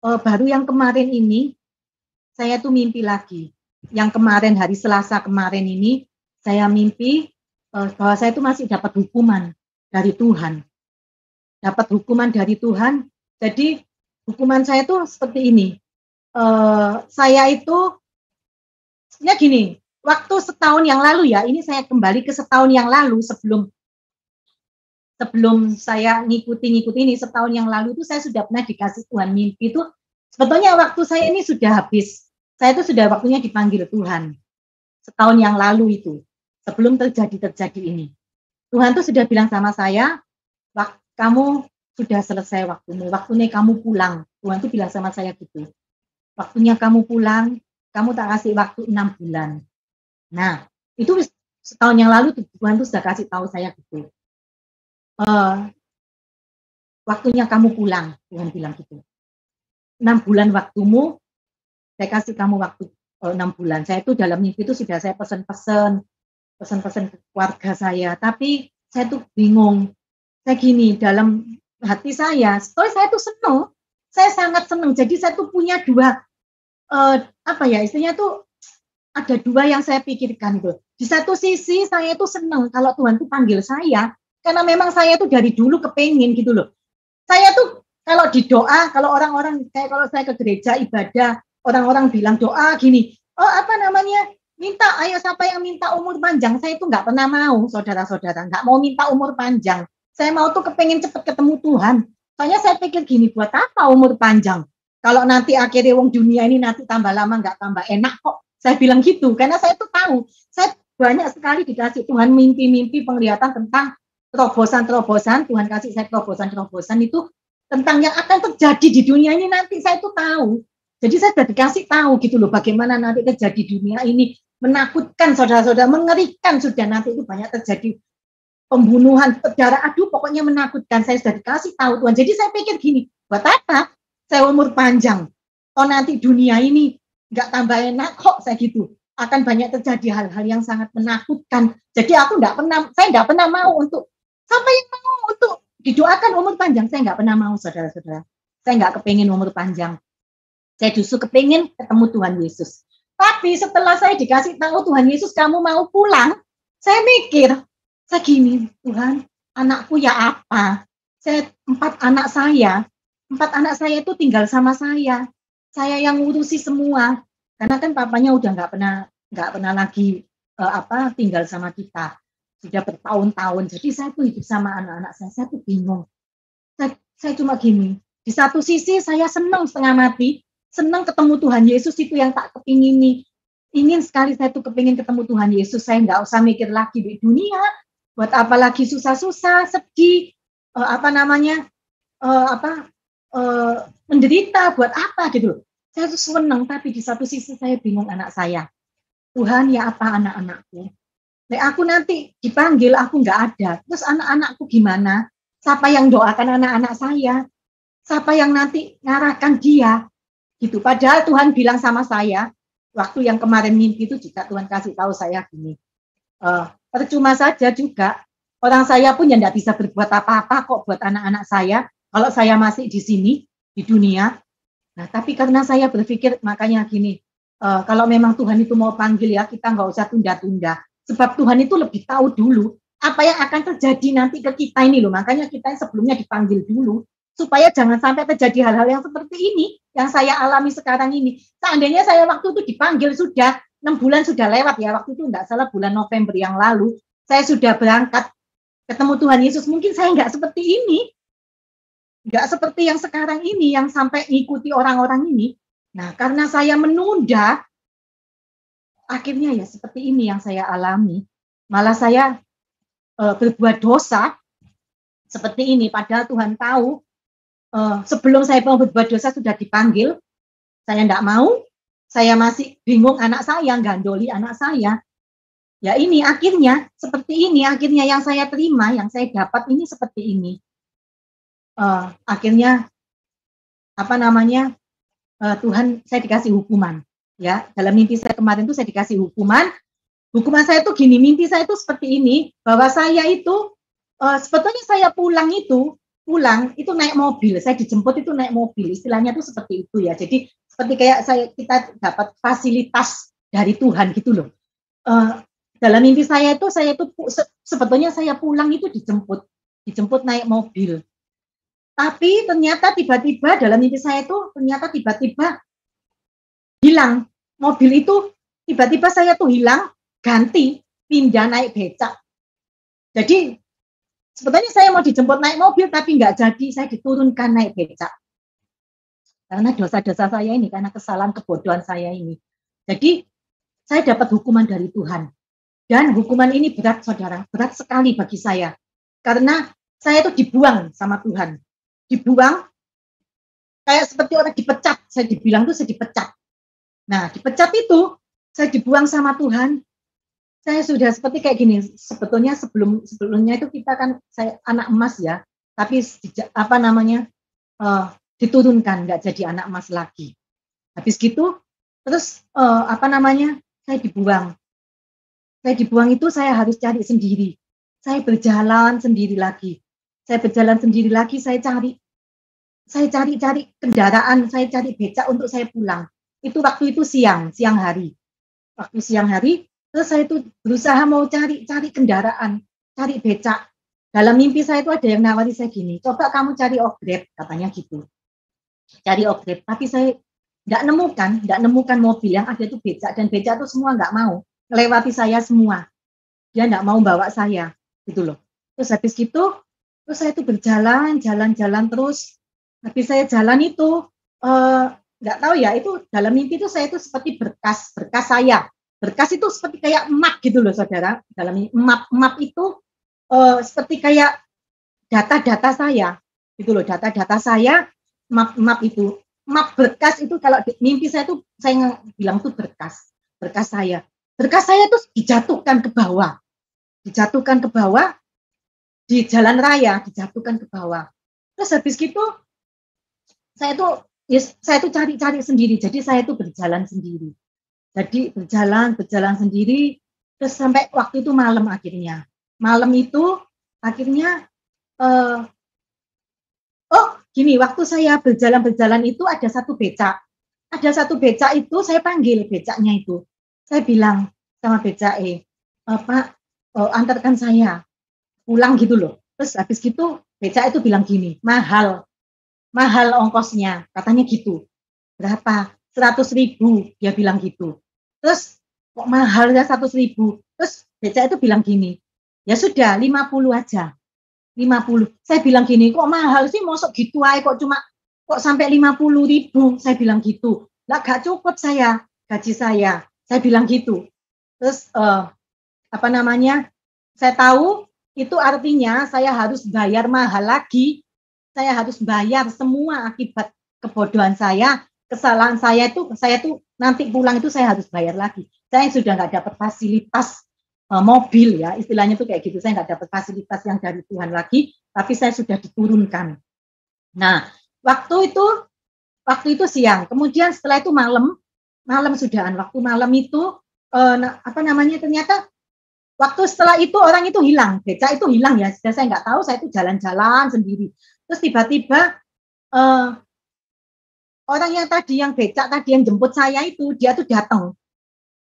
Speaker 2: baru yang kemarin ini saya tuh mimpi lagi. Yang kemarin hari Selasa kemarin ini saya mimpi bahwa saya itu masih dapat hukuman dari Tuhan. Dapat hukuman dari Tuhan. Jadi hukuman saya tuh seperti ini. Saya itu ya gini, waktu setahun yang lalu ya, ini saya kembali ke setahun yang lalu sebelum saya ngikuti ini, setahun yang lalu itu saya sudah pernah dikasih Tuhan mimpi itu, sebetulnya waktu saya ini sudah habis. Saya itu sudah waktunya dipanggil Tuhan. Setahun yang lalu itu, sebelum terjadi ini. Tuhan tuh sudah bilang sama saya, kamu sudah selesai waktunya kamu pulang. Tuhan tuh bilang sama saya gitu. Waktunya kamu pulang, kamu tak kasih waktu 6 bulan. Nah, itu setahun yang lalu Tuhan tuh sudah kasih tahu saya gitu. Waktunya kamu pulang, Tuhan bilang gitu. 6 bulan waktumu, saya kasih kamu waktu 6 bulan. Saya itu dalam mimpi itu sudah saya pesan-pesan ke keluarga saya, tapi saya tuh bingung. Saya gini, dalam hati saya tuh senang, saya sangat senang. Jadi saya tuh punya dua, apa ya, istilahnya tuh ada dua yang saya pikirkan itu. Di satu sisi saya tuh senang kalau Tuhan tuh panggil saya, karena memang saya tuh dari dulu kepengen gitu loh. Saya tuh kalau di doa, kalau orang-orang kayak kalau saya ke gereja ibadah, orang-orang bilang doa gini, oh apa namanya, minta, ayo siapa yang minta umur panjang, saya itu nggak pernah mau, saudara-saudara, nggak mau minta umur panjang. Saya mau tuh kepengen cepet ketemu Tuhan. Soalnya saya pikir gini, buat apa umur panjang? Kalau nanti akhirnya wong dunia ini nanti tambah lama nggak tambah enak kok. Saya bilang gitu, karena saya tuh tahu, saya banyak sekali dikasih Tuhan mimpi-mimpi penglihatan tentang terobosan-terobosan, Tuhan kasih saya terobosan-terobosan itu tentang yang akan terjadi di dunia ini nanti saya itu tahu. Jadi saya sudah dikasih tahu gitu loh bagaimana nanti terjadi dunia ini, menakutkan saudara-saudara, mengerikan sudah nanti itu banyak terjadi pembunuhan, darah, aduh pokoknya menakutkan. Saya sudah dikasih tahu Tuhan. Jadi saya pikir gini, buat apa saya umur panjang? Oh nanti dunia ini nggak tambah enak kok saya gitu. Akan banyak terjadi hal-hal yang sangat menakutkan. Jadi saya nggak pernah mau untuk, sampai yang mau untuk didoakan umur panjang, saya nggak pernah mau saudara-saudara. Saya nggak kepingin umur panjang. Saya justru kepingin ketemu Tuhan Yesus. Tapi setelah saya dikasih tahu Tuhan Yesus kamu mau pulang, saya mikir, saya gini, Tuhan, anakku ya apa? Empat anak saya itu tinggal sama saya. Saya yang ngurusi semua. Karena kan papanya udah nggak pernah lagi tinggal sama kita. Sudah bertahun-tahun. Jadi saya tuh hidup sama anak-anak saya tuh bingung. Saya cuma gini, di satu sisi saya senang setengah mati, senang ketemu Tuhan Yesus itu yang tak kepingini. Ingin sekali saya tuh kepingin ketemu Tuhan Yesus, saya nggak usah mikir lagi di dunia, buat apa lagi susah-susah, sedih, menderita, buat apa gitu. Saya tuh senang, tapi di satu sisi saya bingung anak saya. Tuhan ya apa anak-anakku? Aku nanti dipanggil, aku nggak ada. Terus anak-anakku gimana? Siapa yang doakan anak-anak saya? Siapa yang nanti ngarahkan dia? Gitu. Padahal Tuhan bilang sama saya, waktu yang kemarin mimpi itu juga Tuhan kasih tahu saya gini, percuma saja juga, orang saya pun yang tidak bisa berbuat apa-apa kok buat anak-anak saya, kalau saya masih di sini, di dunia. Nah, tapi karena saya berpikir, makanya gini, kalau memang Tuhan itu mau panggil ya, kita nggak usah tunda-tunda. Sebab Tuhan itu lebih tahu dulu apa yang akan terjadi nanti ke kita ini loh. Makanya kita sebelumnya dipanggil dulu supaya jangan sampai terjadi hal-hal yang seperti ini yang saya alami sekarang ini. Seandainya saya waktu itu dipanggil sudah 6 bulan sudah lewat ya, waktu itu nggak salah bulan November yang lalu, saya sudah berangkat ketemu Tuhan Yesus, mungkin saya nggak seperti ini, nggak seperti yang sekarang ini, yang sampai ngikuti orang-orang ini. Nah, karena saya menunda, akhirnya ya seperti ini yang saya alami. Malah saya berbuat dosa seperti ini, padahal Tuhan tahu sebelum saya mau berbuat dosa sudah dipanggil, saya tidak mau, saya masih bingung anak saya, gandoli anak saya. Ya ini akhirnya seperti ini, akhirnya yang saya terima, yang saya dapat ini seperti ini. Akhirnya Tuhan, saya dikasih hukuman. Ya, dalam mimpi saya kemarin itu saya dikasih hukuman. Hukuman saya itu gini, mimpi saya itu seperti ini, bahwa saya itu sebetulnya saya pulang itu naik mobil, saya dijemput itu naik mobil, istilahnya itu seperti itu ya. Jadi seperti kayak kita dapat fasilitas dari Tuhan gitu loh. Dalam mimpi saya itu sebetulnya saya pulang itu dijemput naik mobil. Tapi ternyata tiba-tiba dalam mimpi saya itu ternyata tiba-tiba hilang mobil itu, tiba-tiba saya tuh hilang, ganti pindah naik becak. Jadi sebetulnya saya mau dijemput naik mobil, tapi nggak jadi, saya diturunkan naik becak. Karena dosa-dosa saya ini, karena kesalahan kebodohan saya ini. Jadi, saya dapat hukuman dari Tuhan. Dan hukuman ini berat, saudara. Berat sekali bagi saya. Karena saya itu dibuang sama Tuhan. Dibuang, kayak seperti orang dipecat. Saya dibilang itu saya dipecat. Nah, dipecat itu, saya dibuang sama Tuhan. Saya sudah seperti kayak gini, sebetulnya sebelumnya itu kita kan, saya anak emas ya, tapi diturunkan, nggak jadi anak emas lagi. Habis gitu, Terus apa namanya? Saya dibuang. Saya dibuang itu saya harus cari sendiri. Saya berjalan sendiri lagi. Saya berjalan sendiri lagi, saya cari kendaraan, saya cari becak untuk saya pulang. Itu waktu itu siang hari. Waktu siang hari, terus saya itu berusaha mau cari kendaraan, cari becak. Dalam mimpi saya itu ada yang nawari saya gini, coba kamu cari Grab, katanya gitu. Cari Grab, tapi saya nggak nemukan mobil yang ada itu becak, dan becak itu semua nggak mau melewati saya semua. Dia nggak mau bawa saya, gitu loh. Terus habis gitu, terus saya itu jalan terus. Habis saya jalan itu, nggak tahu ya, itu dalam mimpi itu saya itu seperti berkas saya. Berkas itu seperti kayak map gitu loh, saudara. Dalam map itu seperti kayak data-data saya, gitu loh. Data-data saya, map itu, map berkas itu kalau di mimpi saya tuh saya bilang tuh berkas saya. Berkas saya tuh dijatuhkan ke bawah di jalan raya, dijatuhkan ke bawah. Terus habis gitu saya tuh cari sendiri. Jadi saya tuh berjalan sendiri. Jadi berjalan sendiri, terus sampai waktu itu malam akhirnya. Malam itu akhirnya gini, waktu saya berjalan itu ada satu becak. Ada satu becak itu saya panggil becaknya itu. Saya bilang sama becak, Pak, antarkan saya pulang gitu loh. Terus habis gitu becak itu bilang gini, mahal ongkosnya, katanya gitu. Berapa? 100.000, dia bilang gitu. Terus kok mahal ya 100.000? Terus becak itu bilang gini, ya sudah 50 aja. 50. Saya bilang gini, kok mahal sih, mosok gitu aja, kok sampai 50.000, saya bilang gitu. Lah gak cukup saya, gaji saya bilang gitu. Terus apa namanya, saya tahu itu artinya saya harus bayar mahal lagi, saya harus bayar semua akibat kebodohan saya, kesalahan saya tuh nanti pulang itu saya harus bayar lagi. Saya sudah nggak dapat fasilitas mobil ya, istilahnya tuh kayak gitu. Saya nggak dapat fasilitas yang dari Tuhan lagi, tapi saya sudah diturunkan. Nah, waktu itu siang, kemudian setelah itu malam sudahan. Waktu malam itu apa namanya, ternyata waktu setelah itu orang itu hilang, becak itu hilang ya. Sudah saya nggak tahu, saya itu jalan-jalan sendiri. Terus tiba-tiba orang yang becak tadi yang jemput saya itu, dia tuh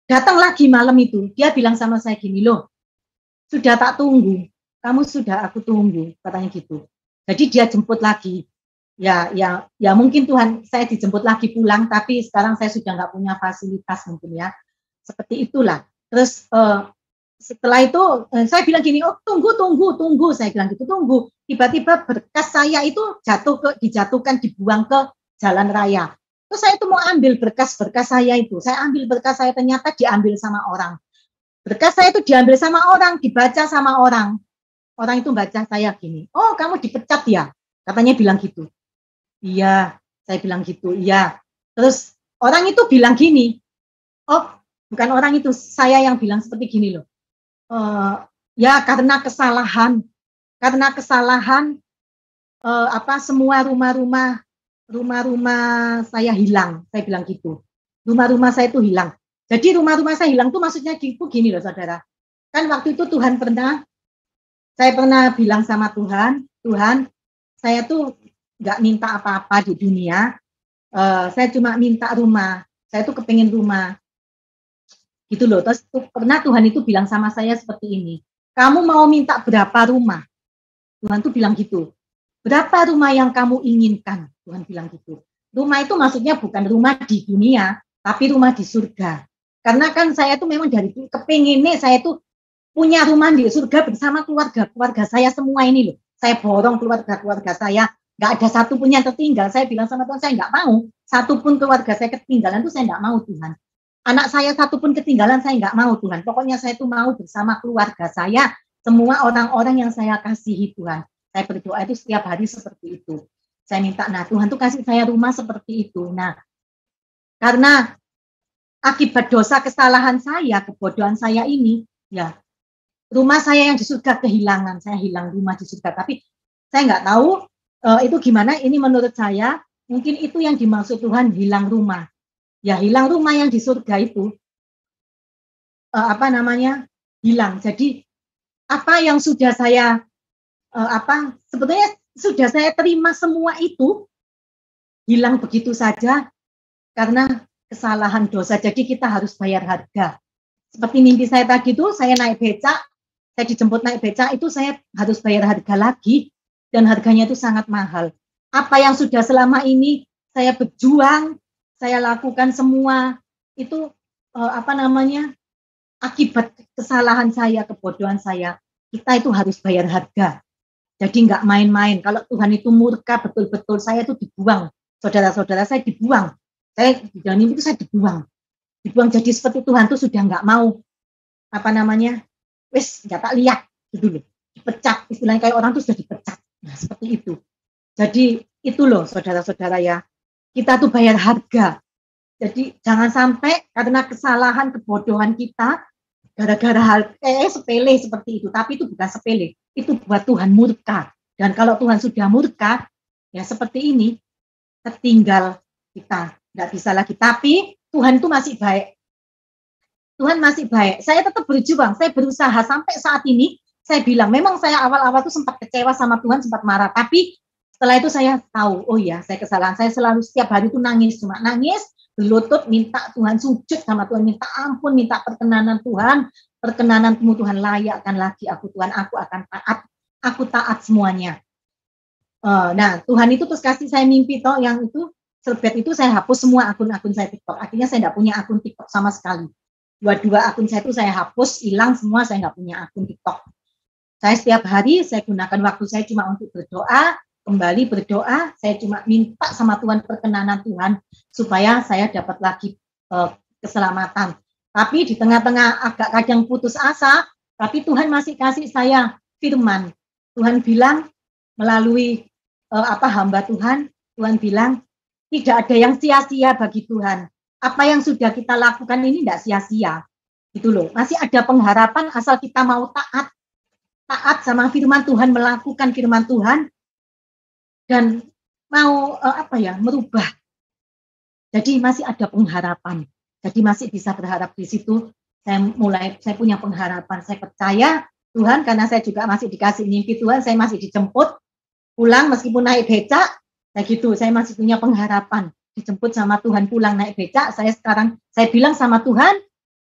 Speaker 2: datang lagi malam itu. Dia bilang sama saya gini, loh, sudah tak tunggu, kamu sudah aku tunggu, katanya gitu. Jadi dia jemput lagi. Ya mungkin Tuhan, saya dijemput lagi pulang, tapi sekarang saya sudah nggak punya fasilitas mungkin ya. Seperti itulah. Terus setelah itu saya bilang gini, oh tunggu, saya bilang gitu, tunggu. Tiba-tiba berkas saya itu dijatuhkan, dibuang ke jalan raya. Terus saya itu mau ambil berkas saya itu. Saya ambil berkas saya, ternyata diambil sama orang. Berkas saya itu diambil sama orang, dibaca sama orang. Orang itu baca saya gini, oh kamu dipecat ya? Katanya bilang gitu. Iya, saya bilang gitu, iya. Terus orang itu bilang gini, oh bukan orang itu, saya yang bilang seperti gini loh. Ya karena kesalahan semua rumah-rumah saya hilang, saya bilang gitu. Rumah-rumah saya itu hilang. Jadi rumah-rumah saya hilang tuh maksudnya gitu gini loh, saudara. Kan waktu itu saya pernah bilang sama Tuhan, saya tuh nggak minta apa-apa di dunia, saya cuma minta rumah. Saya tuh kepengen rumah. Gitu loh. Terus pernah Tuhan itu bilang sama saya seperti ini, kamu mau minta berapa rumah? Tuhan tuh bilang gitu. Berapa rumah yang kamu inginkan? Tuhan bilang gitu. Rumah itu maksudnya bukan rumah di dunia, tapi rumah di surga. Karena kan saya tuh memang dari kepengennya saya tuh punya rumah di surga bersama keluarga saya semua ini loh. Saya borong keluarga saya, nggak ada satu pun yang tertinggal. Saya bilang sama Tuhan, saya nggak mau satu pun keluarga saya ketinggalan, itu saya nggak mau Tuhan. Anak saya satu pun ketinggalan, saya nggak mau Tuhan. Pokoknya saya tuh mau bersama keluarga saya, semua orang-orang yang saya kasihi Tuhan. Saya berdoa itu setiap hari seperti itu. Saya minta, nah Tuhan tuh kasih saya rumah seperti itu. Nah, karena akibat dosa kesalahan saya, kebodohan saya ini, ya rumah saya yang di surga kehilangan. Saya hilang rumah di surga. Tapi saya nggak tahu itu gimana. Ini menurut saya, mungkin itu yang dimaksud Tuhan, hilang rumah. ya hilang rumah yang di surga itu, hilang. Jadi apa yang sudah saya sebetulnya sudah saya terima semua itu hilang begitu saja karena kesalahan dosa. Jadi kita harus bayar harga. Seperti mimpi saya tadi itu, saya naik becak, saya dijemput naik becak itu saya harus bayar harga lagi dan harganya itu sangat mahal. Apa yang sudah selama ini saya berjuang, saya lakukan semua itu akibat kesalahan saya, kebodohan saya. Kita itu harus bayar harga. Jadi nggak main-main. Kalau Tuhan itu murka betul-betul, saya itu dibuang. Saudara-saudara saya dibuang. Saya di dalam mimpi itu saya dibuang. Dibuang jadi seperti Tuhan itu sudah nggak mau wes nggak tak lihat gitu loh. Dipecat, istilahnya kayak orang itu sudah dipecat. Nah, seperti itu. Jadi itu loh saudara-saudara ya. Kita tuh bayar harga. Jadi jangan sampai karena kesalahan, kebodohan kita, gara-gara hal sepele seperti itu. Tapi itu bukan sepele. Itu buat Tuhan murka. Dan kalau Tuhan sudah murka, ya seperti ini, tertinggal kita. Nggak bisa lagi. Tapi Tuhan itu masih baik. Tuhan masih baik. Saya tetap berjuang. Saya berusaha sampai saat ini. Saya bilang, memang saya awal-awal tuh sempat kecewa sama Tuhan, sempat marah. Tapi setelah itu saya tahu, oh ya, saya kesalahan. Saya selalu setiap hari itu nangis, cuma nangis, berlutut, minta Tuhan, sujud sama Tuhan, minta ampun, minta perkenanan Tuhan, perkenananmu Tuhan, layakkan lagi aku Tuhan, aku akan taat, aku taat semuanya. Nah, Tuhan itu terus kasih saya mimpi toh, yang itu Selbet itu saya hapus semua akun-akun saya TikTok. Akhirnya saya tidak punya akun TikTok sama sekali. Dua akun saya itu saya hapus, hilang semua, saya nggak punya akun TikTok. Saya setiap hari saya gunakan waktu saya cuma untuk berdoa, kembali berdoa, saya cuma minta sama Tuhan perkenanan Tuhan supaya saya dapat lagi keselamatan. Tapi di tengah-tengah agak kadang putus asa, tapi Tuhan masih kasih saya firman. Tuhan bilang melalui hamba Tuhan, Tuhan bilang tidak ada yang sia-sia bagi Tuhan. Apa yang sudah kita lakukan ini tidak sia-sia. Gitu loh. Masih ada pengharapan asal kita mau taat sama firman Tuhan, melakukan firman Tuhan dan mau merubah. Jadi masih ada pengharapan. Jadi masih bisa berharap di situ. Saya punya pengharapan. Saya percaya Tuhan, karena saya juga masih dikasih mimpi Tuhan, saya masih dijemput pulang meskipun naik becak. Saya masih punya pengharapan. Dijemput sama Tuhan pulang naik becak. Saya bilang sama Tuhan,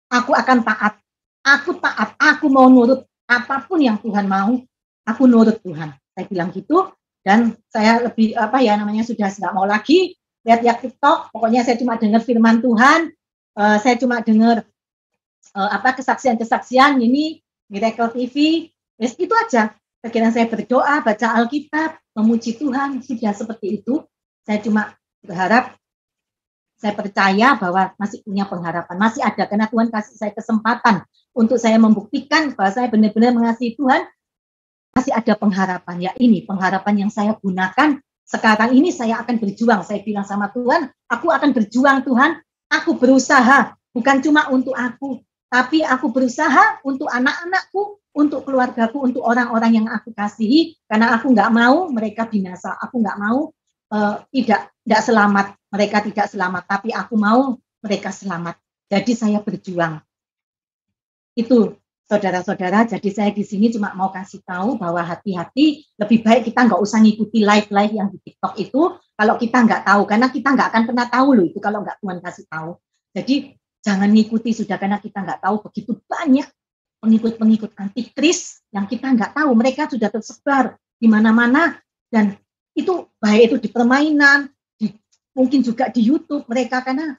Speaker 2: aku akan taat. Aku taat. Aku mau nurut apapun yang Tuhan mau. Aku nurut Tuhan. Saya bilang gitu. Dan saya lebih sudah nggak mau lagi lihat TikTok. Pokoknya saya cuma dengar firman Tuhan. Saya cuma dengar kesaksian ini Miracle TV. Yes, itu aja. Akhirnya saya berdoa, baca Alkitab, memuji Tuhan. Sudah seperti itu. Saya cuma berharap, saya percaya bahwa masih punya pengharapan. Masih ada, karena Tuhan kasih saya kesempatan untuk saya membuktikan bahwa saya benar-benar mengasihi Tuhan. Masih ada pengharapan. Ya ini pengharapan yang saya gunakan. Sekarang ini saya akan berjuang. Saya bilang sama Tuhan, aku akan berjuang Tuhan. Aku berusaha. Bukan cuma untuk aku. Tapi aku berusaha untuk anak-anakku, untuk keluargaku, untuk orang-orang yang aku kasihi. Karena aku nggak mau mereka binasa. Aku nggak mau tidak selamat. Mereka tidak selamat. Tapi aku mau mereka selamat. Jadi saya berjuang. Itu saudara-saudara, jadi saya di sini cuma mau kasih tahu bahwa hati-hati, lebih baik kita nggak usah ngikuti live-live yang di TikTok itu, kalau kita nggak tahu, karena kita nggak akan pernah tahu loh itu kalau nggak Tuhan kasih tahu. Jadi jangan ngikuti sudah, karena kita nggak tahu begitu banyak pengikut-pengikut antikris yang kita nggak tahu, mereka sudah tersebar di mana-mana, dan itu baik itu di permainan, mungkin juga di YouTube mereka, karena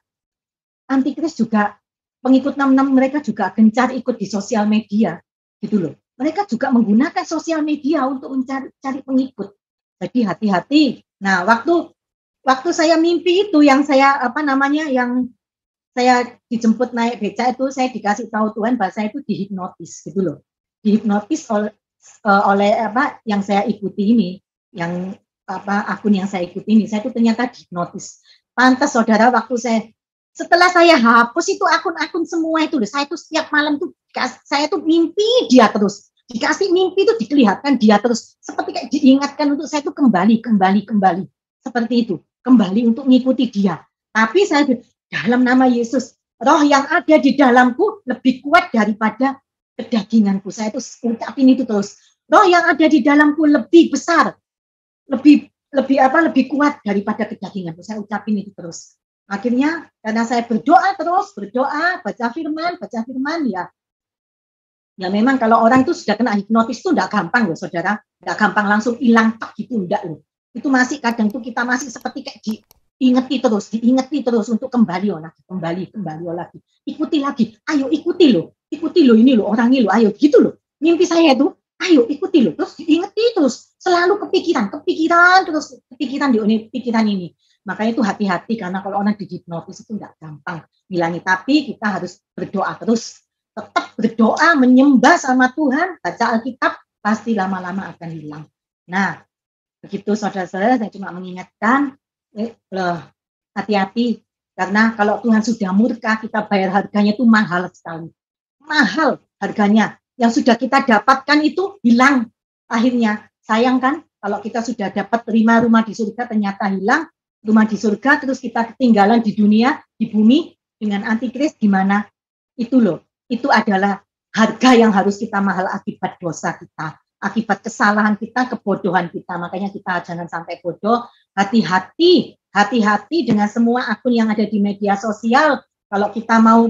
Speaker 2: antikris juga pengikut 66 mereka juga gencar ikut di sosial media, gitu loh. Mereka juga menggunakan sosial media untuk mencari pengikut. Jadi hati-hati. Nah, waktu saya mimpi itu yang saya yang saya dijemput naik becak itu, saya dikasih tahu Tuhan bahwa saya itu dihipnotis, gitu loh. Dihipnotis oleh yang saya ikuti ini, yang akun yang saya ikuti ini, saya itu ternyata dihipnotis. Pantas saudara, waktu setelah saya hapus itu akun-akun semua itu, saya tuh setiap malam tuh saya tuh mimpi dia terus, dikasih mimpi itu dikelihatan dia terus, seperti kayak diingatkan untuk saya tuh kembali seperti itu, kembali untuk mengikuti dia. Tapi saya dalam nama Yesus, roh yang ada di dalamku lebih kuat daripada kedaginganku. Saya tuh ucapin itu terus. Roh yang ada di dalamku lebih besar, lebih kuat daripada kedaginganku. Saya ucapin itu terus. Akhirnya karena saya berdoa, baca firman ya. Ya memang kalau orang itu sudah kena hipnotis itu enggak gampang loh saudara. Enggak gampang langsung hilang tak gitu, enggak loh. Itu masih kadang tuh kita masih seperti kayak diingeti terus untuk kembali lagi. Ikuti lagi, ayo ikuti loh ini loh orang ini loh, ayo gitu loh. Mimpi saya itu, ayo ikuti loh. Terus diingeti terus, selalu kepikiran di pikiran ini. Makanya itu hati-hati karena kalau orang dihipnotis itu enggak gampang hilangi, tapi kita harus berdoa terus. Tetap berdoa, menyembah sama Tuhan, baca Alkitab, pasti lama-lama akan hilang. Nah, begitu saudara-saudara, saya cuma mengingatkan, hati-hati, karena kalau Tuhan sudah murka, kita bayar harganya itu mahal sekali. Mahal harganya. Yang sudah kita dapatkan itu hilang. Akhirnya, sayang kan, kalau kita sudah dapat terima rumah di surga, ternyata hilang. Rumah di surga, terus kita ketinggalan di dunia, di bumi, dengan antikris, gimana? Itu loh. Itu adalah harga yang harus kita mahal akibat dosa kita, akibat kesalahan kita, kebodohan kita. Makanya kita jangan sampai bodoh. Hati-hati dengan semua akun yang ada di media sosial. Kalau kita mau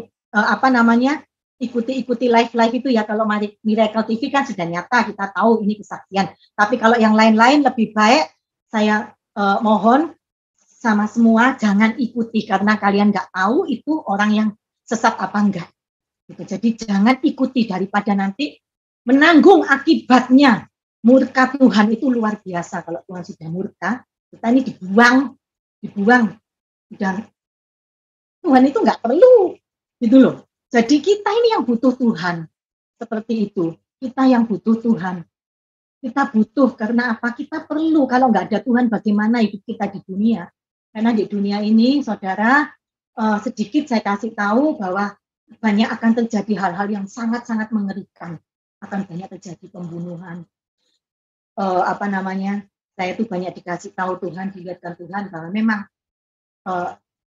Speaker 2: ikuti live itu ya. Kalau Miracle TV kan sudah nyata, kita tahu ini kesaksian. Tapi kalau yang lain-lain lebih baik saya mohon sama semua jangan ikuti karena kalian nggak tahu itu orang yang sesat apa enggak. Jadi jangan ikuti daripada nanti menanggung akibatnya. Murka Tuhan itu luar biasa. Kalau Tuhan sudah murka, kita ini dibuang. Dan Tuhan itu nggak perlu, gitu loh. Jadi kita ini yang butuh Tuhan. Seperti itu. Kita yang butuh Tuhan. Kita butuh karena apa? Kita perlu. Kalau nggak ada Tuhan, bagaimana hidup kita di dunia? Karena di dunia ini, saudara, sedikit saya kasih tahu bahwa banyak akan terjadi hal-hal yang sangat-sangat mengerikan. Akan banyak terjadi pembunuhan. Saya itu banyak dikasih tahu Tuhan, dilihatkan Tuhan bahwa memang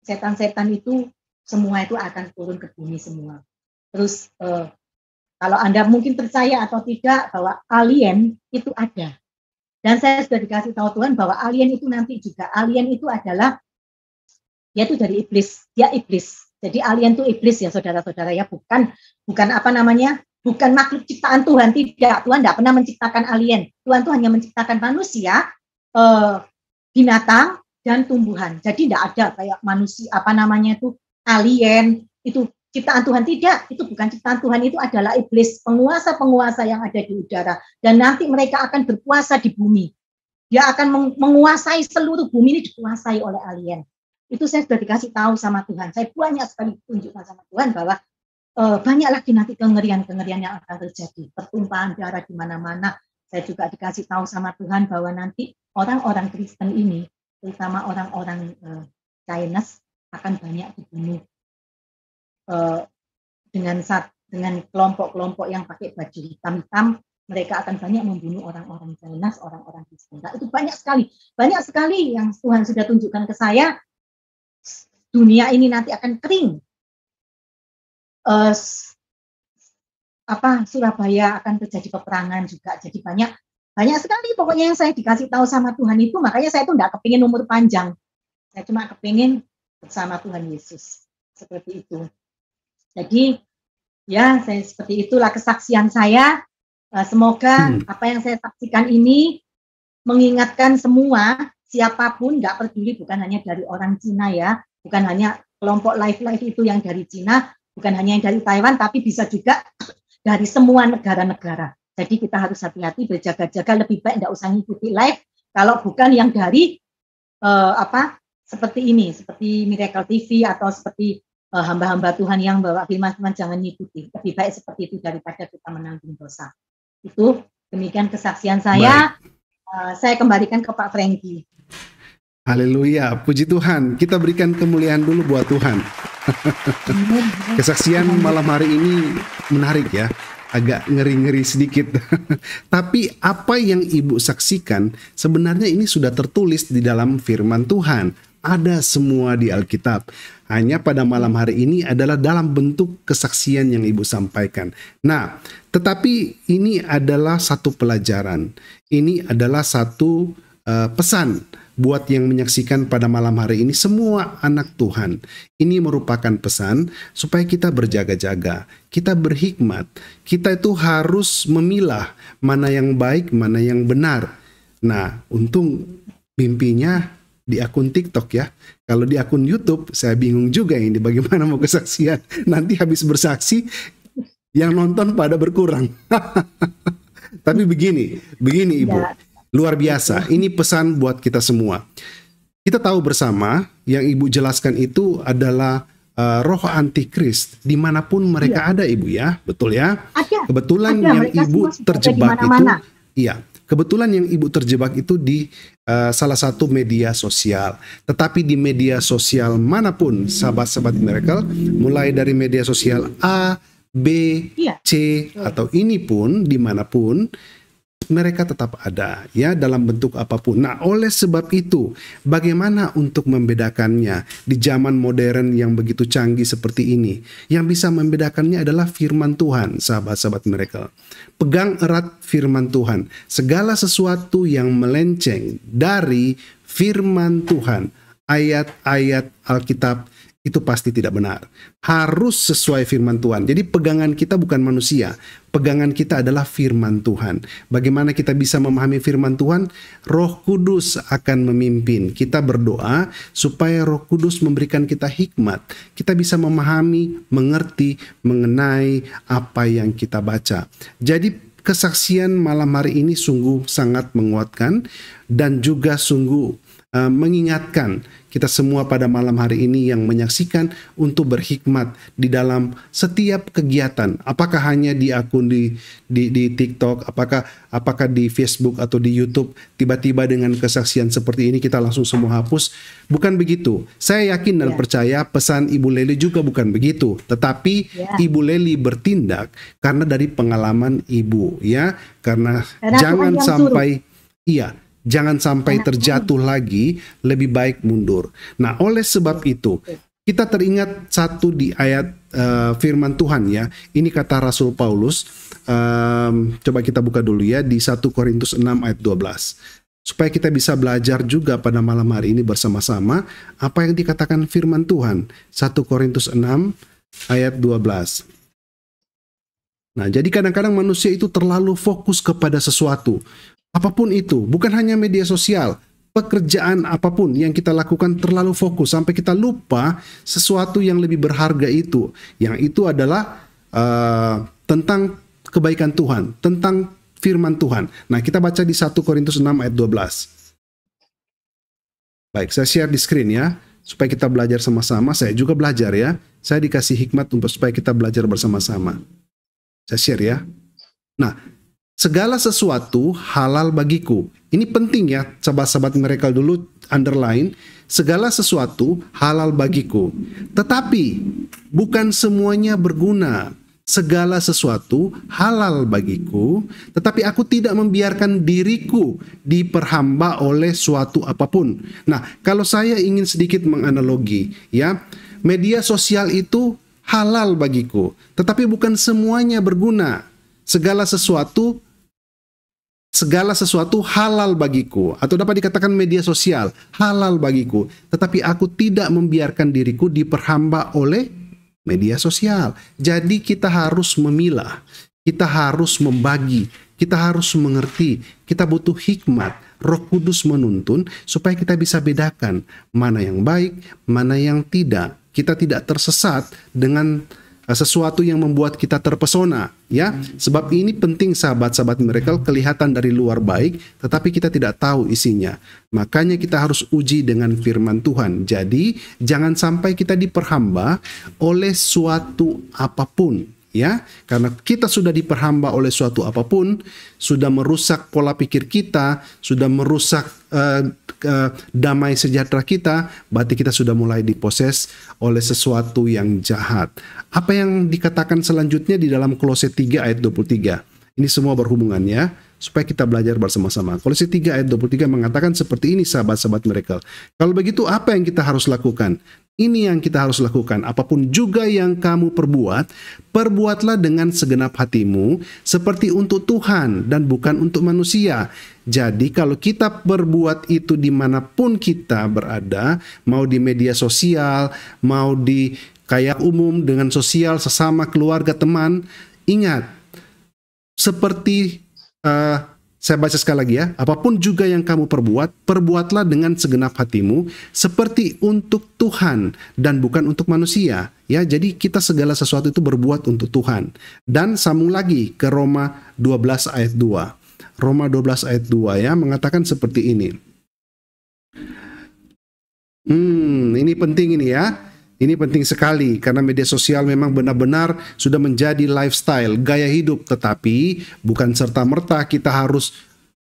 Speaker 2: setan-setan itu semua itu akan turun ke bumi semua. Terus kalau Anda mungkin percaya atau tidak bahwa alien itu ada. Dan saya sudah dikasih tahu Tuhan bahwa alien itu nanti juga. Alien itu adalah, dia itu dari iblis. Dia iblis. Jadi alien itu iblis ya saudara-saudara ya. Bukan bukan makhluk ciptaan Tuhan. Tidak. Tuhan tidak pernah menciptakan alien. Tuhan itu hanya menciptakan manusia, binatang, dan tumbuhan. Jadi tidak ada kayak manusia, alien, itu ciptaan Tuhan. Tidak, itu bukan ciptaan Tuhan, itu adalah iblis, penguasa-penguasa yang ada di udara. Dan nanti mereka akan berkuasa di bumi. Dia akan menguasai seluruh bumi ini, dikuasai oleh alien. Itu saya sudah dikasih tahu sama Tuhan. Saya banyak sekali tunjukkan sama Tuhan bahwa banyak lagi nanti kengerian-kengerian yang akan terjadi. Pertumpahan darah di mana-mana. Saya juga dikasih tahu sama Tuhan bahwa nanti orang-orang Kristen ini, terutama orang-orang Chinese, akan banyak dibunuh dengan kelompok-kelompok yang pakai baju hitam-hitam. Mereka akan banyak membunuh orang-orang Chinese, orang-orang Kristen. Nah, itu banyak sekali yang Tuhan sudah tunjukkan ke saya. Dunia ini nanti akan kering. Surabaya akan terjadi peperangan juga. Jadi banyak sekali pokoknya yang saya dikasih tahu sama Tuhan itu. Makanya saya tuh enggak kepingin umur panjang. Saya cuma kepingin bersama Tuhan Yesus. Seperti itu. Jadi ya saya seperti itulah kesaksian saya. Semoga apa yang saya saksikan ini mengingatkan semua, siapapun, nggak peduli, bukan hanya dari orang Cina ya, bukan hanya kelompok live itu yang dari Cina, bukan hanya yang dari Taiwan, tapi bisa juga dari semua negara-negara. Jadi kita harus hati-hati, berjaga-jaga, lebih baik nggak usah ngikuti live, kalau bukan yang dari seperti ini, seperti Miracle TV atau seperti hamba-hamba Tuhan yang bawa firman Tuhan, jangan ngikuti. Lebih baik seperti itu daripada kita menanggung dosa. Itu demikian kesaksian saya. Saya kembalikan ke Pak Franky.
Speaker 1: Haleluya, puji Tuhan. Kita berikan kemuliaan dulu buat Tuhan. Kesaksian malam hari ini menarik ya. agak ngeri-ngeri sedikit. Tapi apa yang Ibu saksikan sebenarnya ini sudah tertulis di dalam firman Tuhan. Ada semua di Alkitab. Hanya pada malam hari ini adalah dalam bentuk kesaksian yang Ibu sampaikan. Nah, tetapi ini adalah satu pelajaran. Ini adalah satu pesan buat yang menyaksikan pada malam hari ini, semua anak Tuhan. Ini merupakan pesan supaya kita berjaga-jaga, kita berhikmat, kita itu harus memilah mana yang baik, mana yang benar. Nah, untung mimpinya di akun TikTok ya. Kalau di akun YouTube, saya bingung juga ini bagaimana mau kesaksian. Nanti habis bersaksi, yang nonton pada berkurang. Tapi begini Ibu. Luar biasa, ini pesan buat kita semua. Kita tahu bersama yang Ibu jelaskan itu adalah roh antikris dimanapun mereka ada, Ibu ya, betul ya? Kebetulan yang Ibu terjebak itu, iya, kebetulan yang Ibu terjebak itu di salah satu media sosial. Tetapi di media sosial manapun, sahabat-sahabat Miracle, mulai dari media sosial A, B, C, atau ini pun dimanapun, mereka tetap ada ya dalam bentuk apapun. Nah, oleh sebab itu, bagaimana untuk membedakannya di zaman modern yang begitu canggih seperti ini? Yang bisa membedakannya adalah firman Tuhan, sahabat-sahabat Miracle. Pegang erat firman Tuhan. Segala sesuatu yang melenceng dari firman Tuhan, ayat-ayat Alkitab, itu pasti tidak benar. Harus sesuai firman Tuhan. Jadi pegangan kita bukan manusia. Pegangan kita adalah firman Tuhan. Bagaimana kita bisa memahami firman Tuhan? Roh Kudus akan memimpin. Kita berdoa supaya Roh Kudus memberikan kita hikmat. Kita bisa memahami, mengerti, mengenai apa yang kita baca. Jadi kesaksian malam hari ini sungguh sangat menguatkan dan juga sungguh mengingatkan kita semua pada malam hari ini yang menyaksikan untuk berhikmat di dalam setiap kegiatan. Apakah hanya di akun di TikTok, apakah di Facebook atau di YouTube, tiba-tiba dengan kesaksian seperti ini kita langsung semua hapus? Bukan begitu. Saya yakin dan percaya pesan Ibu Leli juga bukan begitu. Tetapi Ibu Leli bertindak karena dari pengalaman Ibu, ya. Karena jangan sampai jangan sampai terjatuh lagi, lebih baik mundur. Nah, oleh sebab itu, kita teringat satu di ayat firman Tuhan ya. Ini kata Rasul Paulus, coba kita buka dulu ya, di 1 Korintus 6 ayat 12. Supaya kita bisa belajar juga pada malam hari ini bersama-sama, apa yang dikatakan firman Tuhan. 1 Korintus 6 ayat 12. Nah, jadi kadang-kadang manusia itu terlalu fokus kepada sesuatu. Apapun itu, bukan hanya media sosial, pekerjaan apapun yang kita lakukan terlalu fokus sampai kita lupa sesuatu yang lebih berharga itu. Yang itu adalah tentang kebaikan Tuhan, tentang firman Tuhan. Nah, kita baca di 1 Korintus 6 ayat 12. Baik, saya share di screen ya, supaya kita belajar sama-sama. Saya juga belajar ya. Saya dikasih hikmat untuk supaya kita belajar bersama-sama. Saya share ya. Nah, segala sesuatu halal bagiku. Ini penting ya, sahabat-sahabat Miracle dulu underline. Segala sesuatu halal bagiku. Tetapi bukan semuanya berguna. Segala sesuatu halal bagiku, tetapi aku tidak membiarkan diriku diperhamba oleh suatu apapun. Nah, kalau saya ingin sedikit menganalogi, ya, media sosial itu halal bagiku, tetapi bukan semuanya berguna. Segala sesuatu halal bagiku, atau dapat dikatakan media sosial halal bagiku, tetapi aku tidak membiarkan diriku diperhamba oleh media sosial. Jadi kita harus memilah, kita harus membagi, kita harus mengerti, kita butuh hikmat, Roh Kudus menuntun supaya kita bisa bedakan mana yang baik, mana yang tidak. Kita tidak tersesat dengan sesuatu yang membuat kita terpesona, ya. Sebab ini penting, sahabat-sahabat Miracle, kelihatan dari luar baik, tetapi kita tidak tahu isinya. Makanya kita harus uji dengan firman Tuhan. Jadi, jangan sampai kita diperhamba oleh suatu apapun, ya, karena kita sudah diperhamba oleh suatu apapun, sudah merusak pola pikir kita, sudah merusak damai sejahtera kita, berarti kita sudah mulai diposes oleh sesuatu yang jahat. Apa yang dikatakan selanjutnya di dalam Kolose 3 ayat 23? Ini semua berhubungan ya, supaya kita belajar bersama-sama. Kolose 3 ayat 23 mengatakan seperti ini, sahabat-sahabat Miracle. Kalau begitu, apa yang kita harus lakukan? Ini yang kita harus lakukan. Apapun juga yang kamu perbuat, perbuatlah dengan segenap hatimu, seperti untuk Tuhan dan bukan untuk manusia. Jadi kalau kita berbuat itu dimanapun kita berada, mau di media sosial, mau di kayak umum dengan sosial, sesama keluarga, teman, ingat, seperti saya baca sekali lagi ya, apapun juga yang kamu perbuat, perbuatlah dengan segenap hatimu, seperti untuk Tuhan dan bukan untuk manusia. Ya, jadi kita segala sesuatu itu berbuat untuk Tuhan. Dan sambung lagi ke Roma 12 ayat 2. Roma 12 ayat 2 ya, mengatakan seperti ini. Ini penting ini ya. Ini penting sekali karena media sosial memang benar-benar sudah menjadi lifestyle, gaya hidup, tetapi bukan serta-merta kita harus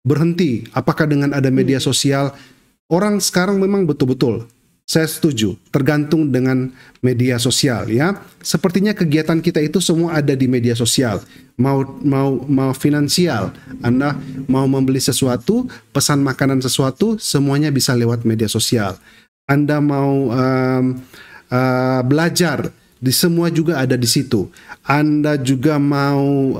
Speaker 1: berhenti. Apakah dengan ada media sosial, orang sekarang memang betul-betul, saya setuju, tergantung dengan media sosial ya. Sepertinya kegiatan kita itu semua ada di media sosial. Mau finansial, Anda mau membeli sesuatu, pesan makanan sesuatu, semuanya bisa lewat media sosial. Anda mau belajar, di semua juga ada di situ. Anda juga mau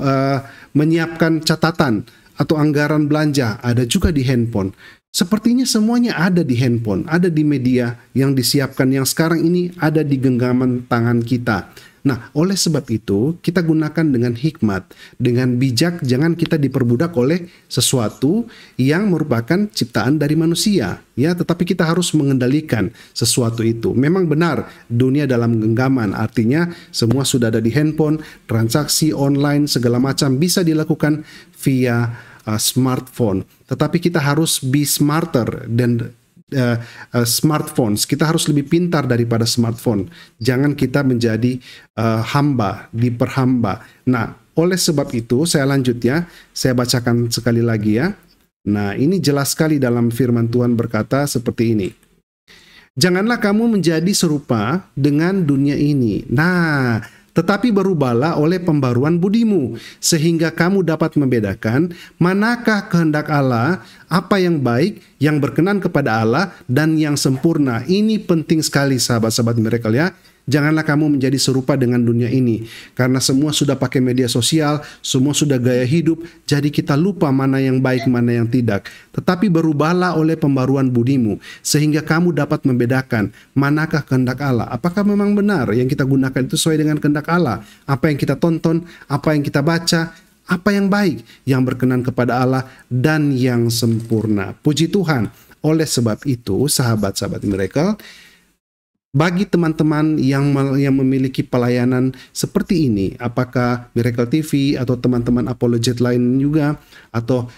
Speaker 1: menyiapkan catatan atau anggaran belanja, ada juga di handphone. Sepertinya semuanya ada di handphone, ada di media yang disiapkan, yang sekarang ini ada di genggaman tangan kita. Nah, oleh sebab itu, kita gunakan dengan hikmat, dengan bijak, jangan kita diperbudak oleh sesuatu yang merupakan ciptaan dari manusia. Ya, tetapi kita harus mengendalikan sesuatu itu. Memang benar, dunia dalam genggaman, artinya semua sudah ada di handphone, transaksi online, segala macam bisa dilakukan via smartphone. Tetapi kita harus be smarter dan smartphones. Kita harus lebih pintar daripada smartphone. Jangan kita menjadi hamba, diperhamba. Nah, oleh sebab itu saya lanjut ya. Saya bacakan sekali lagi ya. Nah, ini jelas sekali dalam firman Tuhan berkata seperti ini. Janganlah kamu menjadi serupa dengan dunia ini. Nah, tetapi berubahlah oleh pembaruan budimu, sehingga kamu dapat membedakan manakah kehendak Allah, apa yang baik, yang berkenan kepada Allah, dan yang sempurna. Ini penting sekali sahabat-sahabat Miracle ya. Janganlah kamu menjadi serupa dengan dunia ini, karena semua sudah pakai media sosial, semua sudah gaya hidup, jadi kita lupa mana yang baik, mana yang tidak. Tetapi berubahlah oleh pembaruan budimu, sehingga kamu dapat membedakan manakah kehendak Allah. Apakah memang benar yang kita gunakan itu sesuai dengan kehendak Allah? Apa yang kita tonton, apa yang kita baca, apa yang baik, yang berkenan kepada Allah, dan yang sempurna. Puji Tuhan. Oleh sebab itu, sahabat-sahabat Miracle, bagi teman-teman yang memiliki pelayanan seperti ini, apakah Miracle TV atau teman-teman apologet lain juga, atau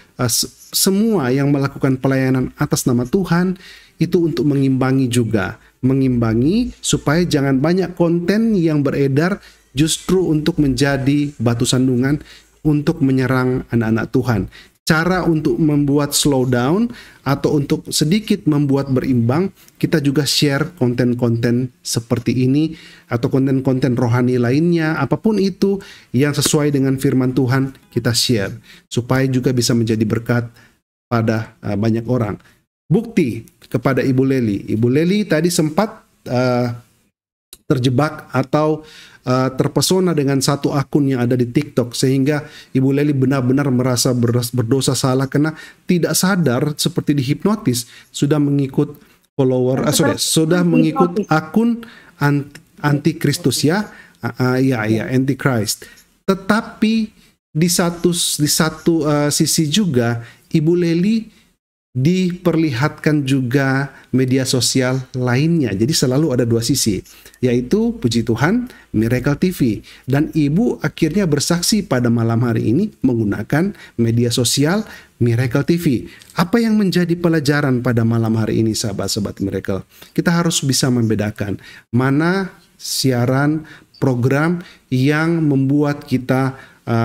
Speaker 1: semua yang melakukan pelayanan atas nama Tuhan, itu untuk mengimbangi juga. Mengimbangi supaya jangan banyak konten yang beredar justru untuk menjadi batu sandungan untuk menyerang anak-anak Tuhan. Cara untuk membuat slow down atau untuk sedikit membuat berimbang, kita juga share konten-konten seperti ini atau konten-konten rohani lainnya, apapun itu yang sesuai dengan firman Tuhan kita share supaya juga bisa menjadi berkat pada banyak orang. Bukti kepada Ibu Leli. Ibu Leli tadi sempat terjebak atau terpesona dengan satu akun yang ada di TikTok, sehingga Ibu Leli benar-benar merasa berdosa salah karena tidak sadar seperti dihipnotis sudah mengikut sudah mengikut akun anti-Kristus ya, anti-Christ. Tetapi di satu sisi juga Ibu Leli diperlihatkan juga media sosial lainnya. Jadi selalu ada dua sisi, yaitu puji Tuhan Miracle TV, dan ibu akhirnya bersaksi pada malam hari ini menggunakan media sosial Miracle TV. Apa yang menjadi pelajaran pada malam hari ini sahabat-sahabat Miracle? Kita harus bisa membedakan mana siaran program yang membuat kita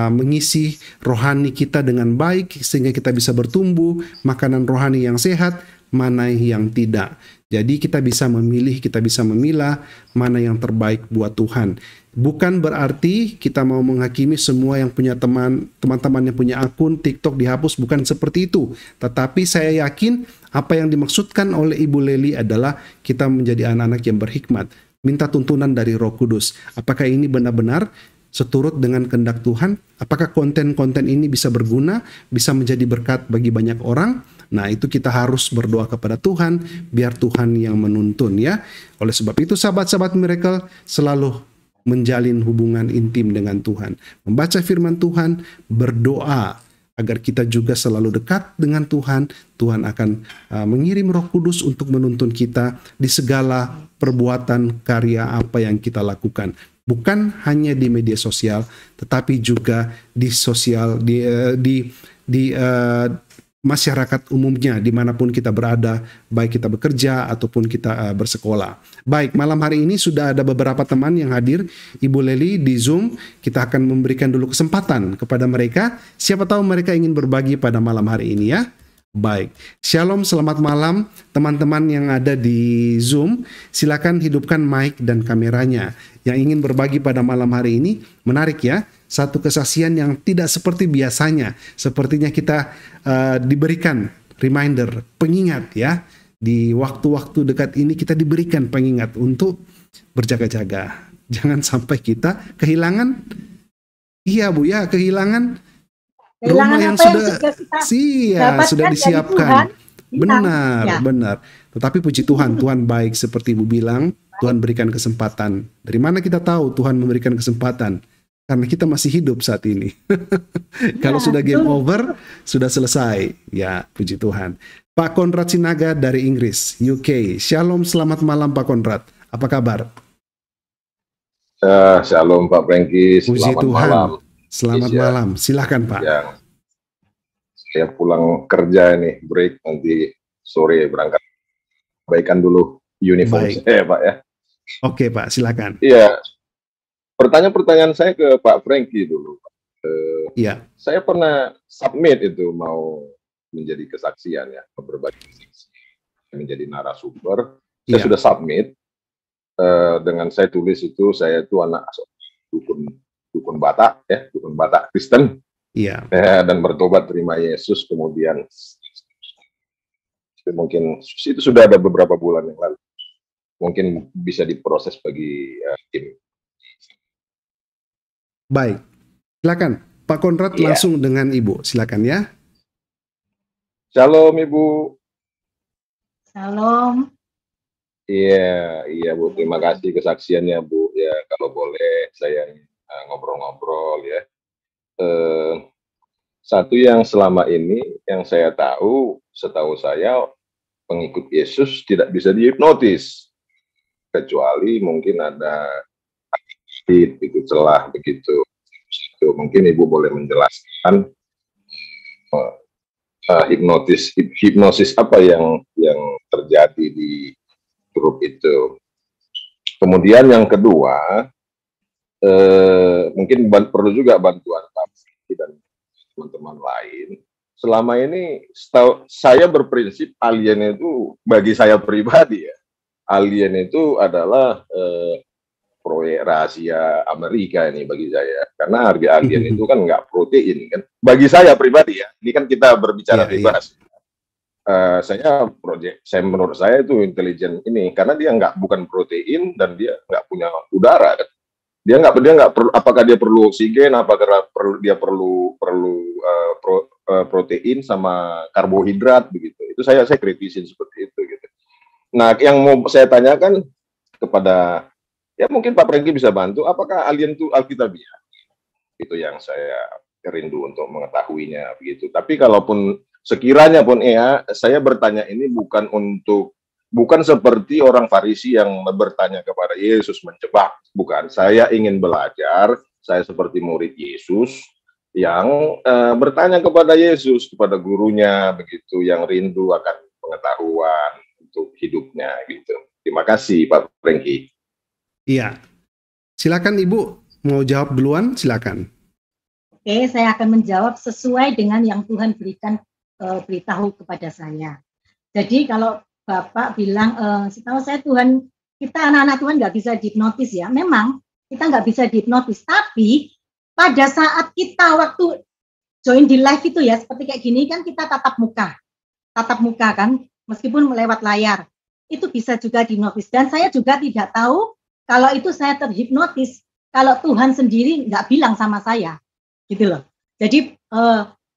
Speaker 1: mengisi rohani kita dengan baik sehingga kita bisa bertumbuh, makanan rohani yang sehat, mana yang tidak. Jadi kita bisa memilih, kita bisa memilah mana yang terbaik buat Tuhan. Bukan berarti kita mau menghakimi semua yang punya teman-teman yang punya akun TikTok dihapus, bukan seperti itu. Tetapi saya yakin apa yang dimaksudkan oleh Ibu Leli adalah kita menjadi anak-anak yang berhikmat. Minta tuntunan dari Roh Kudus. Apakah ini benar-benar seturut dengan kehendak Tuhan? Apakah konten-konten ini bisa berguna, bisa menjadi berkat bagi banyak orang? Nah, itu kita harus berdoa kepada Tuhan, biar Tuhan yang menuntun ya. Oleh sebab itu, sahabat-sahabat Miracle selalu menjalin hubungan intim dengan Tuhan. Membaca firman Tuhan, berdoa, agar kita juga selalu dekat dengan Tuhan. Tuhan akan mengirim Roh Kudus untuk menuntun kita di segala perbuatan karya apa yang kita lakukan. Bukan hanya di media sosial, tetapi juga di sosial, di masyarakat umumnya, dimanapun kita berada, baik kita bekerja ataupun kita bersekolah. Baik, malam hari ini sudah ada beberapa teman yang hadir, Ibu Leli di Zoom. Kita akan memberikan dulu kesempatan kepada mereka. Siapa tahu mereka ingin berbagi pada malam hari ini ya. Baik, Shalom, selamat malam teman-teman yang ada di Zoom. Silakan hidupkan mic dan kameranya. Yang ingin berbagi pada malam hari ini, menarik ya. Satu kesaksian yang tidak seperti biasanya. Sepertinya kita diberikan reminder, pengingat ya. Di waktu-waktu dekat ini kita diberikan pengingat untuk berjaga-jaga. Jangan sampai kita kehilangan, iya Bu ya, kehilangan rumah yang sudah disiapkan. Benar, ya. Benar. Tetapi puji Tuhan, Tuhan baik seperti Ibu bilang, Tuhan berikan kesempatan. Dari mana kita tahu Tuhan memberikan kesempatan? Karena kita masih hidup saat ini. Kalau sudah game over, sudah selesai. Ya, puji Tuhan. Pak Konrad Sinaga dari Inggris, UK. Shalom, selamat malam Pak Konrad. Apa kabar?
Speaker 3: Shalom Pak Franky,
Speaker 1: selamat malam. Selamat malam, silahkan Pak.
Speaker 3: Ya, saya pulang kerja nih, break, nanti sore berangkat. Baikkan dulu uniform saya Pak ya.
Speaker 1: Oke Pak, silakan.
Speaker 3: Iya, pertanyaan saya ke Pak Franky dulu.
Speaker 1: Iya.
Speaker 3: Saya pernah submit itu mau menjadi kesaksian ya, berbagi kesaksian, menjadi narasumber. Saya sudah submit, dengan saya tulis itu, saya itu anak dukun Batak ya, dukun Batak Kristen.
Speaker 1: Iya.
Speaker 3: Dan bertobat terima Yesus, kemudian mungkin itu sudah ada beberapa bulan yang lalu. Mungkin bisa diproses bagi tim.
Speaker 1: Baik, silakan Pak Konrad langsung dengan Ibu, silakan ya.
Speaker 3: Shalom Ibu.
Speaker 2: Shalom.
Speaker 3: Iya Bu, terima kasih kesaksiannya Bu. Ya kalau boleh saya ngobrol-ngobrol ya. Satu yang selama ini yang saya tahu, setahu saya pengikut Yesus tidak bisa dihipnotis, kecuali mungkin ada itu celah begitu. Mungkin Ibu boleh menjelaskan hipnosis apa yang terjadi di grup itu. Kemudian yang kedua, mungkin perlu juga bantuan kami dan teman-teman lain. Selama ini saya berprinsip alien itu, bagi saya pribadi ya, alien itu adalah proyek rahasia Amerika ini bagi saya. Karena harga alien itu kan nggak protein kan. Bagi saya pribadi ya, ini kan kita berbicara bebas. Menurut saya itu intelijen ini karena dia bukan protein dan dia nggak punya udara kan. Dia nggak perlu, apakah dia perlu oksigen, apakah dia perlu protein sama karbohidrat begitu. Itu saya kritisin seperti itu gitu. Nah, yang mau saya tanyakan kepada ya mungkin Pak Franky bisa bantu, apakah alien itu alkitabiah? Itu yang saya rindu untuk mengetahuinya begitu. Tapi kalaupun sekiranya pun saya bertanya ini bukan seperti orang Farisi yang bertanya kepada Yesus menjebak, bukan. Saya ingin belajar, saya seperti murid Yesus yang bertanya kepada Yesus, kepada gurunya begitu, yang rindu akan pengetahuan untuk hidupnya gitu. Terima kasih Pak Franky.
Speaker 1: Iya. Silakan Ibu, mau jawab duluan, silakan.
Speaker 2: Oke, saya akan menjawab sesuai dengan yang Tuhan berikan beritahu kepada saya. Jadi kalau Bapak bilang, setahu saya Tuhan, kita anak-anak Tuhan nggak bisa dihipnotis ya. Memang kita nggak bisa dihipnotis, tapi pada saat kita waktu join di live itu ya, seperti kayak gini kan kita tatap muka kan, meskipun lewat layar, itu bisa juga dihipnotis. Dan saya juga tidak tahu kalau itu saya terhipnotis, kalau Tuhan sendiri nggak bilang sama saya, gitu loh. Jadi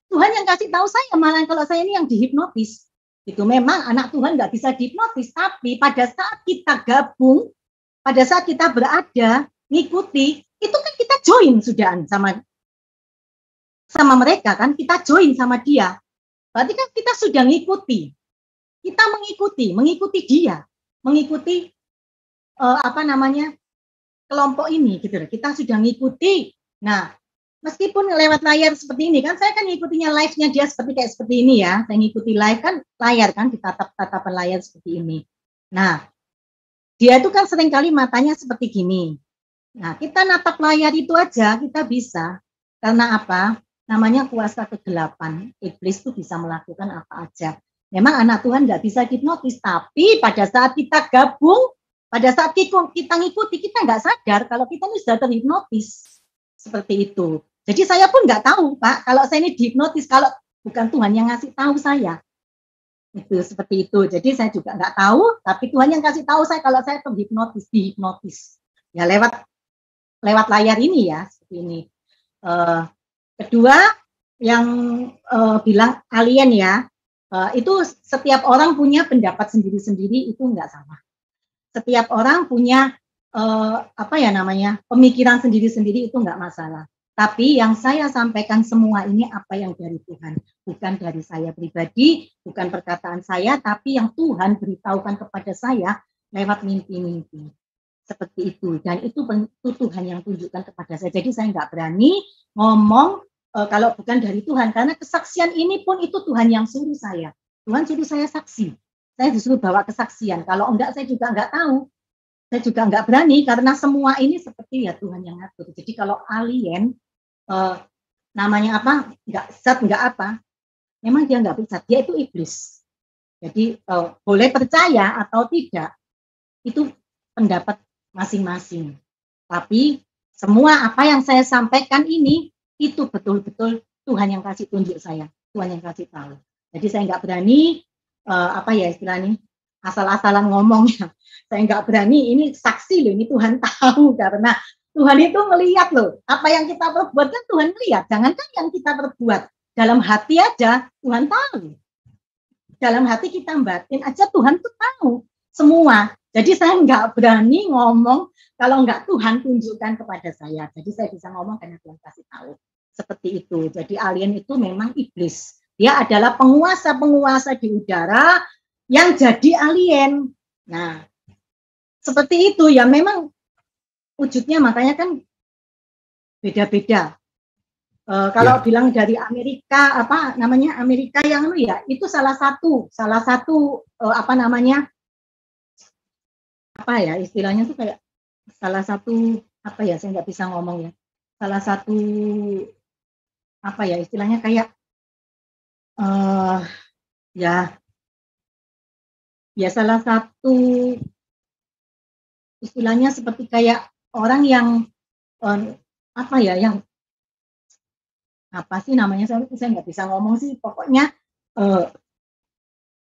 Speaker 2: Tuhan yang kasih tahu saya, malah kalau saya ini yang dihipnotis. Itu memang anak Tuhan nggak bisa dihipnotis, tapi pada saat kita gabung, pada saat kita berada, ngikuti, itu kan kita join sudah sama mereka kan, kita join sama dia. Berarti kan kita sudah ngikuti, kita mengikuti dia, mengikuti kelompok ini gitu. Kita sudah ngikuti. Nah, meskipun lewat layar seperti ini kan, saya kan ngikutinya live-nya dia seperti ini ya. Saya ngikuti live kan layar kan, tatapan layar seperti ini. Nah, dia itu kan seringkali matanya seperti gini. Nah, kita natap layar itu aja kita bisa. Karena apa? Namanya kuasa kegelapan. Iblis itu bisa melakukan apa aja. Memang anak Tuhan nggak bisa hipnotis, tapi pada saat kita gabung, pada saat kita ngikuti, kita nggak sadar kalau kita ini sudah terhipnotis. Seperti itu. Jadi saya pun nggak tahu, Pak, kalau saya ini dihipnotis, kalau bukan Tuhan yang ngasih tahu saya. Itu seperti itu. Jadi saya juga nggak tahu, tapi Tuhan yang kasih tahu saya kalau saya dihipnotis. Ya lewat layar ini ya, seperti ini. Kedua, yang bilang alien ya, itu setiap orang punya pendapat sendiri-sendiri, itu nggak sama. Setiap orang punya pemikiran sendiri-sendiri, itu nggak masalah. Tapi yang saya sampaikan semua ini apa yang dari Tuhan, bukan dari saya pribadi, bukan perkataan saya, tapi yang Tuhan beritahukan kepada saya lewat mimpi-mimpi. Seperti itu, dan itu Tuhan yang tunjukkan kepada saya. Jadi saya nggak berani ngomong kalau bukan dari Tuhan, karena kesaksian ini pun itu Tuhan yang suruh saya. Tuhan suruh saya saksi. Saya disuruh bawa kesaksian. Kalau enggak, saya juga enggak tahu. Saya juga enggak berani, karena semua ini seperti ya Tuhan yang ngatur. Jadi kalau alien, namanya apa, enggak apa, memang dia enggak bisa. Dia itu iblis. Jadi boleh percaya atau tidak, itu pendapat masing-masing. Tapi semua apa yang saya sampaikan ini, itu betul-betul Tuhan yang kasih tunjuk saya. Tuhan yang kasih tahu. Jadi saya enggak berani, istilahnya, asal-asalan ngomongnya. Saya nggak berani, ini saksi loh, ini Tuhan tahu, karena Tuhan itu melihat loh, apa yang kita perbuat kan Tuhan melihat, jangankan yang kita perbuat, dalam hati aja Tuhan tahu. Dalam hati kita batin aja Tuhan tuh tahu semua. Jadi saya nggak berani ngomong kalau nggak Tuhan tunjukkan kepada saya. Jadi saya bisa ngomong karena Tuhan kasih tahu. Seperti itu. Jadi alien itu memang iblis. Dia adalah penguasa-penguasa di udara yang jadi alien. Nah, seperti itu ya, memang wujudnya makanya kan beda-beda. Kalau bilang dari Amerika, Amerika yang itu salah satu istilahnya tuh kayak salah satu saya nggak bisa ngomong ya. Salah satu istilahnya kayak salah satu istilahnya seperti kayak orang yang yang apa sih namanya, saya nggak bisa ngomong sih, pokoknya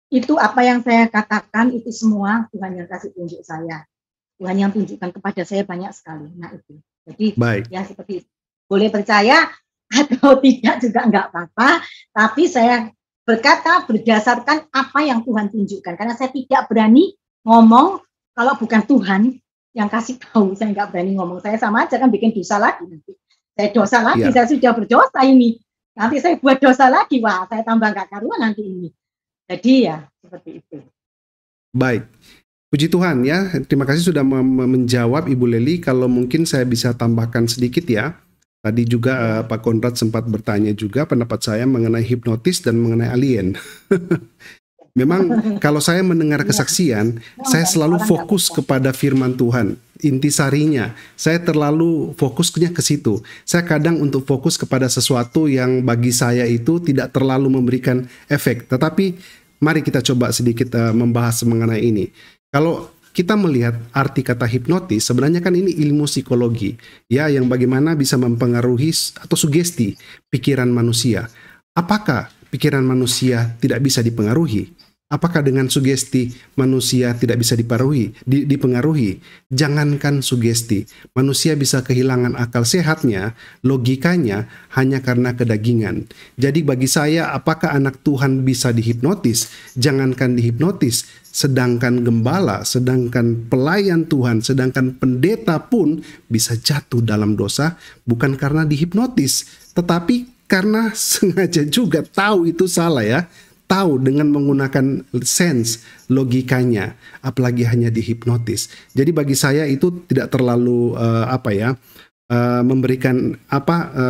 Speaker 2: itu apa yang saya katakan itu semua Tuhan yang kasih tunjuk saya, Tuhan yang tunjukkan kepada saya banyak sekali. Nah itu, jadi ya seperti itu. Boleh percaya atau tidak juga nggak apa-apa, tapi saya berkata berdasarkan apa yang Tuhan tunjukkan, karena saya tidak berani ngomong kalau bukan Tuhan yang kasih tahu. Saya nggak berani ngomong, saya sama aja kan bikin dosa lagi nanti. Saya dosa lagi, saya sudah berdosa ini. Nanti saya buat dosa lagi, wah saya tambah nggak karuan nanti ini. Jadi ya seperti itu.
Speaker 1: Baik, puji Tuhan ya. Terima kasih sudah menjawab Ibu Lely. Kalau mungkin saya bisa tambahkan sedikit ya. Tadi juga Pak Konrad sempat bertanya juga pendapat saya mengenai hipnotis dan mengenai alien. Memang kalau saya mendengar kesaksian, saya selalu fokus kepada firman Tuhan. Intisarinya, saya terlalu fokusnya ke situ. Saya kadang untuk fokus kepada sesuatu yang bagi saya itu tidak terlalu memberikan efek. Tetapi mari kita coba sedikit membahas mengenai ini. Kalau kita melihat arti kata hipnotis, sebenarnya kan ini ilmu psikologi, ya, yang bagaimana bisa mempengaruhi atau sugesti pikiran manusia. Apakah pikiran manusia tidak bisa dipengaruhi? Apakah dengan sugesti manusia tidak bisa dipengaruhi? Jangankan sugesti, manusia bisa kehilangan akal sehatnya, logikanya hanya karena kedagingan. Jadi bagi saya, apakah anak Tuhan bisa dihipnotis? Jangankan dihipnotis, sedangkan gembala, sedangkan pelayan Tuhan, sedangkan pendeta pun bisa jatuh dalam dosa bukan karena dihipnotis, tetapi karena sengaja juga tahu itu salah, ya. Tahu dengan menggunakan sense logikanya, apalagi hanya dihipnotis. Jadi bagi saya itu tidak terlalu memberikan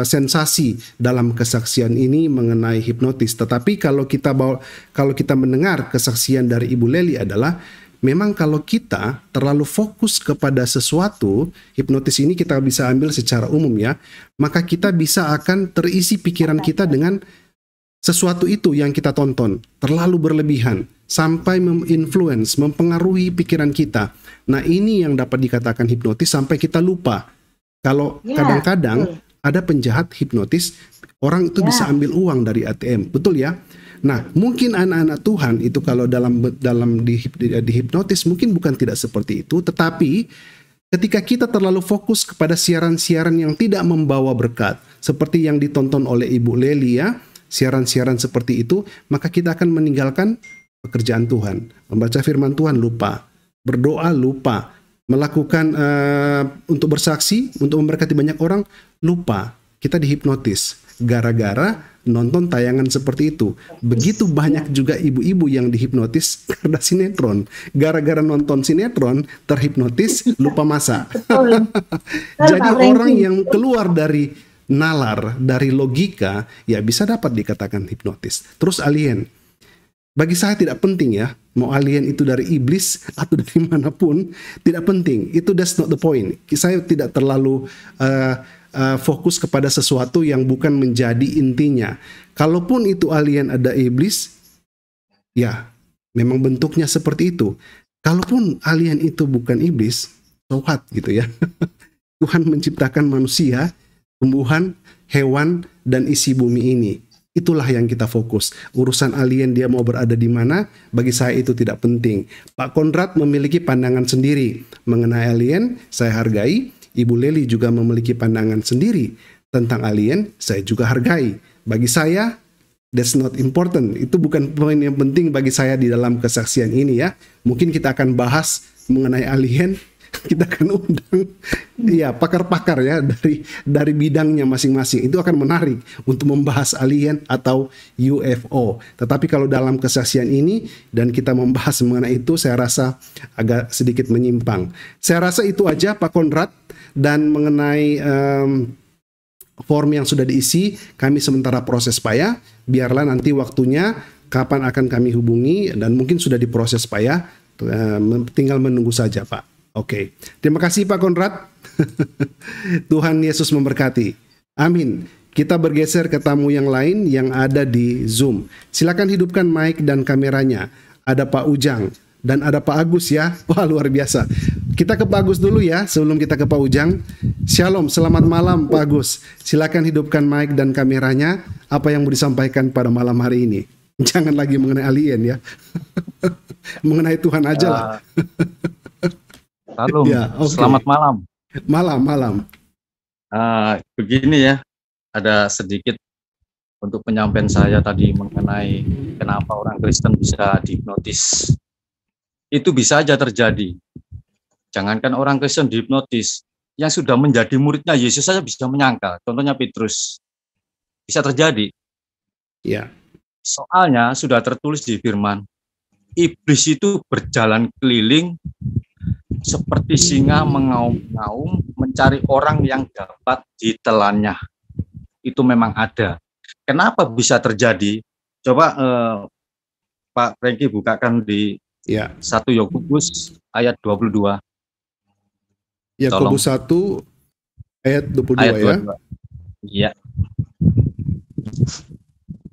Speaker 1: sensasi dalam kesaksian ini mengenai hipnotis. Tetapi kalau kita mendengar kesaksian dari Ibu Lely adalah memang kalau kita terlalu fokus kepada sesuatu, hipnotis ini kita bisa ambil secara umum, ya, maka kita bisa akan terisi pikiran kita dengan sesuatu itu yang kita tonton, terlalu berlebihan, sampai menginfluence, mempengaruhi pikiran kita. Nah, ini yang dapat dikatakan hipnotis sampai kita lupa. Kalau kadang-kadang ada penjahat hipnotis, orang itu bisa ambil uang dari ATM, betul ya? Nah, mungkin anak-anak Tuhan itu kalau dalam dihipnotis mungkin bukan tidak seperti itu, tetapi ketika kita terlalu fokus kepada siaran-siaran yang tidak membawa berkat, seperti yang ditonton oleh Ibu Lely, ya, siaran-siaran seperti itu, maka kita akan meninggalkan pekerjaan Tuhan. Membaca firman Tuhan lupa, berdoa lupa, melakukan untuk bersaksi, untuk memberkati banyak orang lupa. Kita dihipnotis gara-gara nonton tayangan seperti itu. Begitu banyak juga ibu-ibu yang dihipnotis karena sinetron. Gara-gara nonton sinetron, terhipnotis, lupa masak. Jadi orang yang keluar dari nalar, dari logika, ya bisa dapat dikatakan hipnotis. Terus alien, bagi saya tidak penting, ya, mau alien itu dari iblis atau dari manapun, tidak penting. Itu that's not the point. Saya tidak terlalu fokus kepada sesuatu yang bukan menjadi intinya. Kalaupun itu alien ada iblis, ya memang bentuknya seperti itu. Kalaupun alien itu bukan iblis, so what, gitu ya. Tuhan menciptakan manusia, tumbuhan, hewan, dan isi bumi ini. Itulah yang kita fokus. Urusan alien dia mau berada di mana, bagi saya itu tidak penting. Pak Konrad memiliki pandangan sendiri mengenai alien, saya hargai. Ibu Lely juga memiliki pandangan sendiri tentang alien, saya juga hargai. Bagi saya, that's not important. Itu bukan poin yang penting bagi saya di dalam kesaksian ini, ya. Mungkin kita akan bahas mengenai alien, kita akan undang ya pakar-pakar, ya, dari bidangnya masing-masing. Itu akan menarik untuk membahas alien atau UFO. Tetapi kalau dalam kesaksian ini dan kita membahas mengenai itu, saya rasa agak sedikit menyimpang. Saya rasa itu aja Pak Konrad. Dan mengenai form yang sudah diisi, kami sementara proses, Pak, ya. Biarlah nanti waktunya kapan akan kami hubungi, dan mungkin sudah diproses, Pak, ya. Tinggal menunggu saja, Pak. Oke. Terima kasih Pak Konrad. Tuhan Yesus memberkati. Amin. Kita bergeser ke tamu yang lain yang ada di Zoom. Silakan hidupkan mic dan kameranya. Ada Pak Ujang dan ada Pak Agus, ya. Wah, luar biasa. Kita ke Pak Agus dulu, ya, sebelum kita ke Pak Ujang. Shalom, selamat malam Pak Agus. Silakan hidupkan mic dan kameranya. Apa yang mau disampaikan pada malam hari ini? Jangan lagi mengenai alien, ya. Mengenai Tuhan aja lah.
Speaker 4: Shalom, ya, okay. Selamat malam.
Speaker 1: Malam.
Speaker 4: Begini, ya, ada sedikit untuk penyampaian saya tadi mengenai kenapa orang Kristen bisa dihipnotis. Itu bisa aja terjadi. Jangankan orang Kristen dihipnotis, yang sudah menjadi muridnya Yesus saja bisa menyangkal. Contohnya Petrus. Bisa terjadi.
Speaker 1: Ya.
Speaker 4: Soalnya sudah tertulis di firman, iblis itu berjalan keliling seperti singa mengaum-ngaum mencari orang yang dapat ditelannya. Itu memang ada. Kenapa bisa terjadi? Coba Pak Franky bukakan di
Speaker 1: Ya.
Speaker 4: 1 Yakobus ayat 22.
Speaker 1: Yakobus 1 ayat 22
Speaker 4: Ayat
Speaker 1: ya.
Speaker 4: 22. Iya.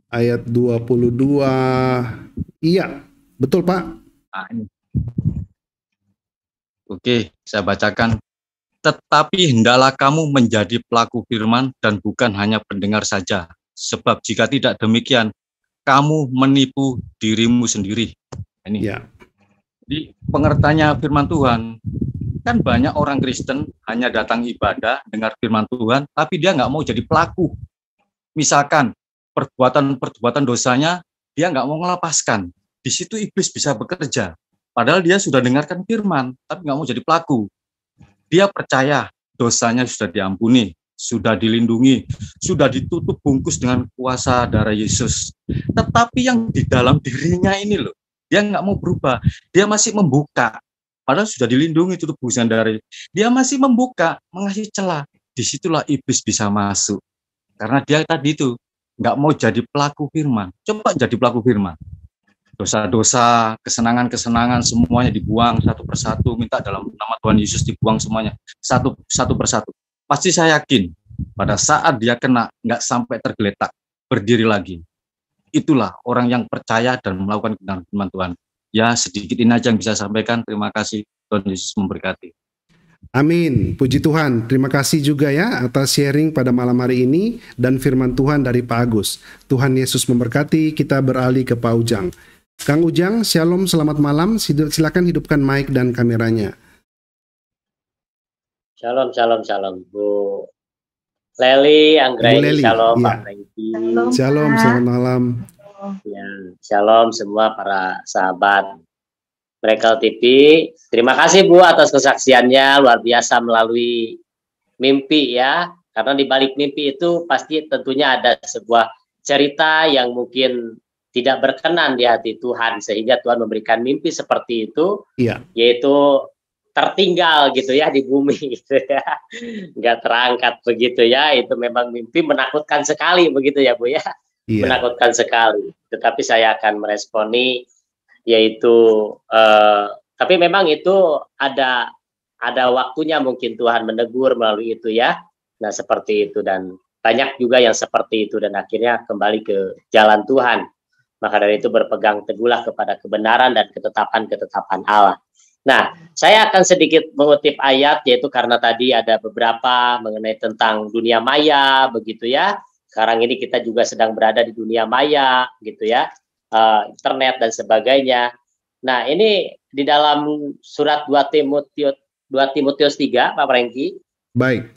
Speaker 1: Ayat 22. Iya, betul Pak.
Speaker 4: Nah, ini. Oke, saya bacakan. Tetapi hendaklah kamu menjadi pelaku firman dan bukan hanya pendengar saja. Sebab jika tidak demikian, kamu menipu dirimu sendiri. Ini.
Speaker 1: Ya.
Speaker 4: Jadi pengertiannya firman Tuhan, kan banyak orang Kristen hanya datang ibadah, dengar firman Tuhan, tapi dia nggak mau jadi pelaku. Misalkan perbuatan dosanya, dia nggak mau melepaskan. Di situ iblis bisa bekerja. Padahal dia sudah dengarkan firman, tapi nggak mau jadi pelaku. Dia percaya dosanya sudah diampuni, sudah dilindungi, sudah ditutup bungkus dengan kuasa darah Yesus. Tetapi yang di dalam dirinya ini loh, dia nggak mau berubah. Dia masih membuka. Padahal sudah dilindungi, tutup bungkus dengan darah. Dia masih membuka, mengasih celah. Disitulah iblis bisa masuk. Karena dia tadi itu nggak mau jadi pelaku firman. Coba jadi pelaku firman. Dosa-dosa, kesenangan-kesenangan semuanya dibuang satu persatu, minta dalam nama Tuhan Yesus dibuang semuanya satu persatu. Pasti saya yakin pada saat dia kena nggak sampai tergeletak, berdiri lagi. Itulah orang yang percaya dan melakukan kebenaran firman Tuhan. Ya, sedikit ini aja yang bisa saya sampaikan. Terima kasih, Tuhan Yesus memberkati.
Speaker 1: Amin. Puji Tuhan. Terima kasih juga ya atas sharing pada malam hari ini dan firman Tuhan dari Pak Agus. Tuhan Yesus memberkati. Kita beralih ke Pak Ujang. Kang Ujang, shalom, selamat malam. Silakan hidupkan mic dan kameranya.
Speaker 5: Shalom, shalom, shalom. Bu Leli, Anggraini, shalom,
Speaker 1: ya.
Speaker 5: Pak Franky.
Speaker 1: Shalom, selamat malam.
Speaker 5: Ya, shalom semua para sahabat Miracle TV. Terima kasih Bu atas kesaksiannya, luar biasa melalui mimpi ya. Karena di balik mimpi itu pasti tentunya ada sebuah cerita yang mungkin tidak berkenan di hati Tuhan, sehingga Tuhan memberikan mimpi seperti itu, yaitu tertinggal gitu ya di bumi gitu ya, nggak terangkat begitu ya. Itu memang mimpi menakutkan sekali begitu ya Bu ya, menakutkan sekali. Tetapi saya akan meresponi, yaitu tapi memang itu ada waktunya mungkin Tuhan menegur melalui itu ya. Nah seperti itu, dan banyak juga yang seperti itu dan akhirnya kembali ke jalan Tuhan. Maka dari itu berpegang teguhlah kepada kebenaran dan ketetapan Allah. Nah, saya akan sedikit mengutip ayat, yaitu karena tadi ada beberapa mengenai tentang dunia maya, begitu ya. Sekarang ini kita juga sedang berada di dunia maya, gitu ya, internet dan sebagainya. Nah, ini di dalam surat 2 Timotius 3, Pak Franky.
Speaker 1: Baik,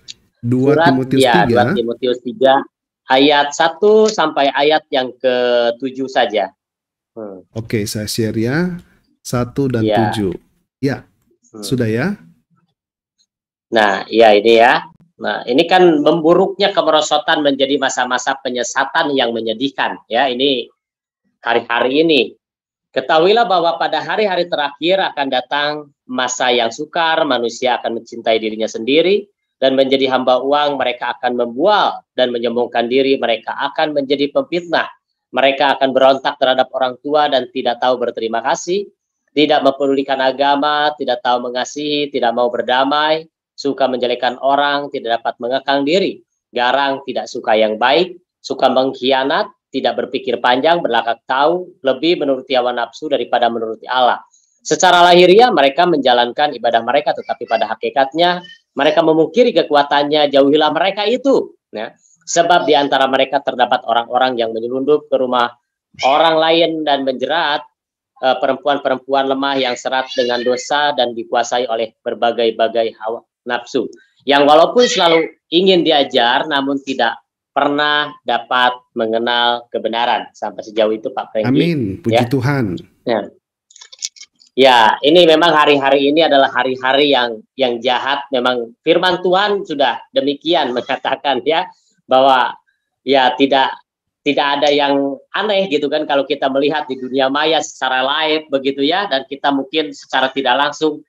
Speaker 1: 2 Timotius 3.
Speaker 5: 2 Timotius 3. Ayat 1 sampai ayat yang ke-7 saja.
Speaker 1: Oke, saya share ya. 1 dan 7. Ya, sudah ya.
Speaker 5: Nah, ya ini ya. Nah, ini kan memburuknya kemerosotan menjadi masa-masa penyesatan yang menyedihkan. Ya, ini hari-hari ini. Ketahuilah bahwa pada hari-hari terakhir akan datang masa yang sukar, manusia akan mencintai dirinya sendiri, dan menjadi hamba uang. Mereka akan membual dan menyombongkan diri, mereka akan menjadi pemfitnah, mereka akan berontak terhadap orang tua dan tidak tahu berterima kasih, tidak mempedulikan agama, tidak tahu mengasihi, tidak mau berdamai, suka menjelekkan orang, tidak dapat mengekang diri, garang, tidak suka yang baik, suka mengkhianat, tidak berpikir panjang, berlakak tahu, lebih menuruti hawa nafsu daripada menuruti Allah. Secara lahiriah mereka menjalankan ibadah mereka, tetapi pada hakikatnya mereka memungkiri kekuatannya. Jauhilah mereka itu, ya. Sebab di antara mereka terdapat orang-orang yang menyelundup ke rumah orang lain dan menjerat perempuan-perempuan lemah yang serat dengan dosa dan dikuasai oleh berbagai-bagai hawa nafsu, yang walaupun selalu ingin diajar namun tidak pernah dapat mengenal kebenaran. Sampai sejauh itu Pak Franky.
Speaker 1: Amin, puji
Speaker 5: ya.
Speaker 1: Tuhan.
Speaker 5: Ya, ini memang hari-hari ini adalah hari-hari yang jahat. Memang firman Tuhan sudah demikian mengatakan ya, bahwa ya tidak ada yang aneh gitu kan kalau kita melihat di dunia maya secara live begitu ya, dan kita mungkin secara tidak langsung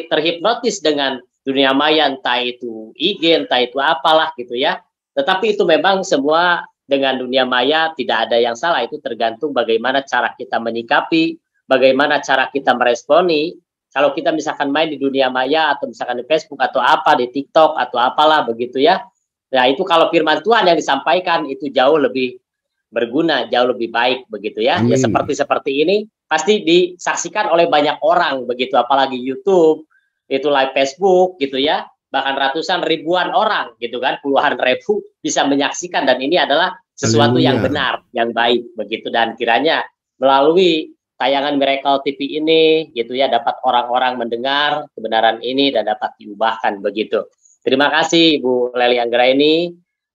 Speaker 5: terhipnotis dengan dunia maya, entah itu IG, entah itu apalah gitu ya. Tetapi itu memang semua dengan dunia maya tidak ada yang salah, itu tergantung bagaimana cara kita menyikapi, bagaimana cara kita meresponi. Kalau kita misalkan main di dunia maya atau misalkan di Facebook atau apa, di TikTok atau apalah begitu ya. Nah, itu kalau firman Tuhan yang disampaikan itu jauh lebih berguna, jauh lebih baik begitu ya.
Speaker 1: Amin.
Speaker 5: Ya seperti ini pasti disaksikan oleh banyak orang begitu, apalagi YouTube, itu live Facebook gitu ya. Bahkan ratusan ribuan orang gitu kan, puluhan ribu bisa menyaksikan, dan ini adalah sesuatu yang benar, yang baik begitu, dan kiranya melalui tayangan Miracle TV ini gitu ya dapat orang-orang mendengar kebenaran ini dan dapat diubahkan begitu. Terima kasih Ibu Lely Anggraini.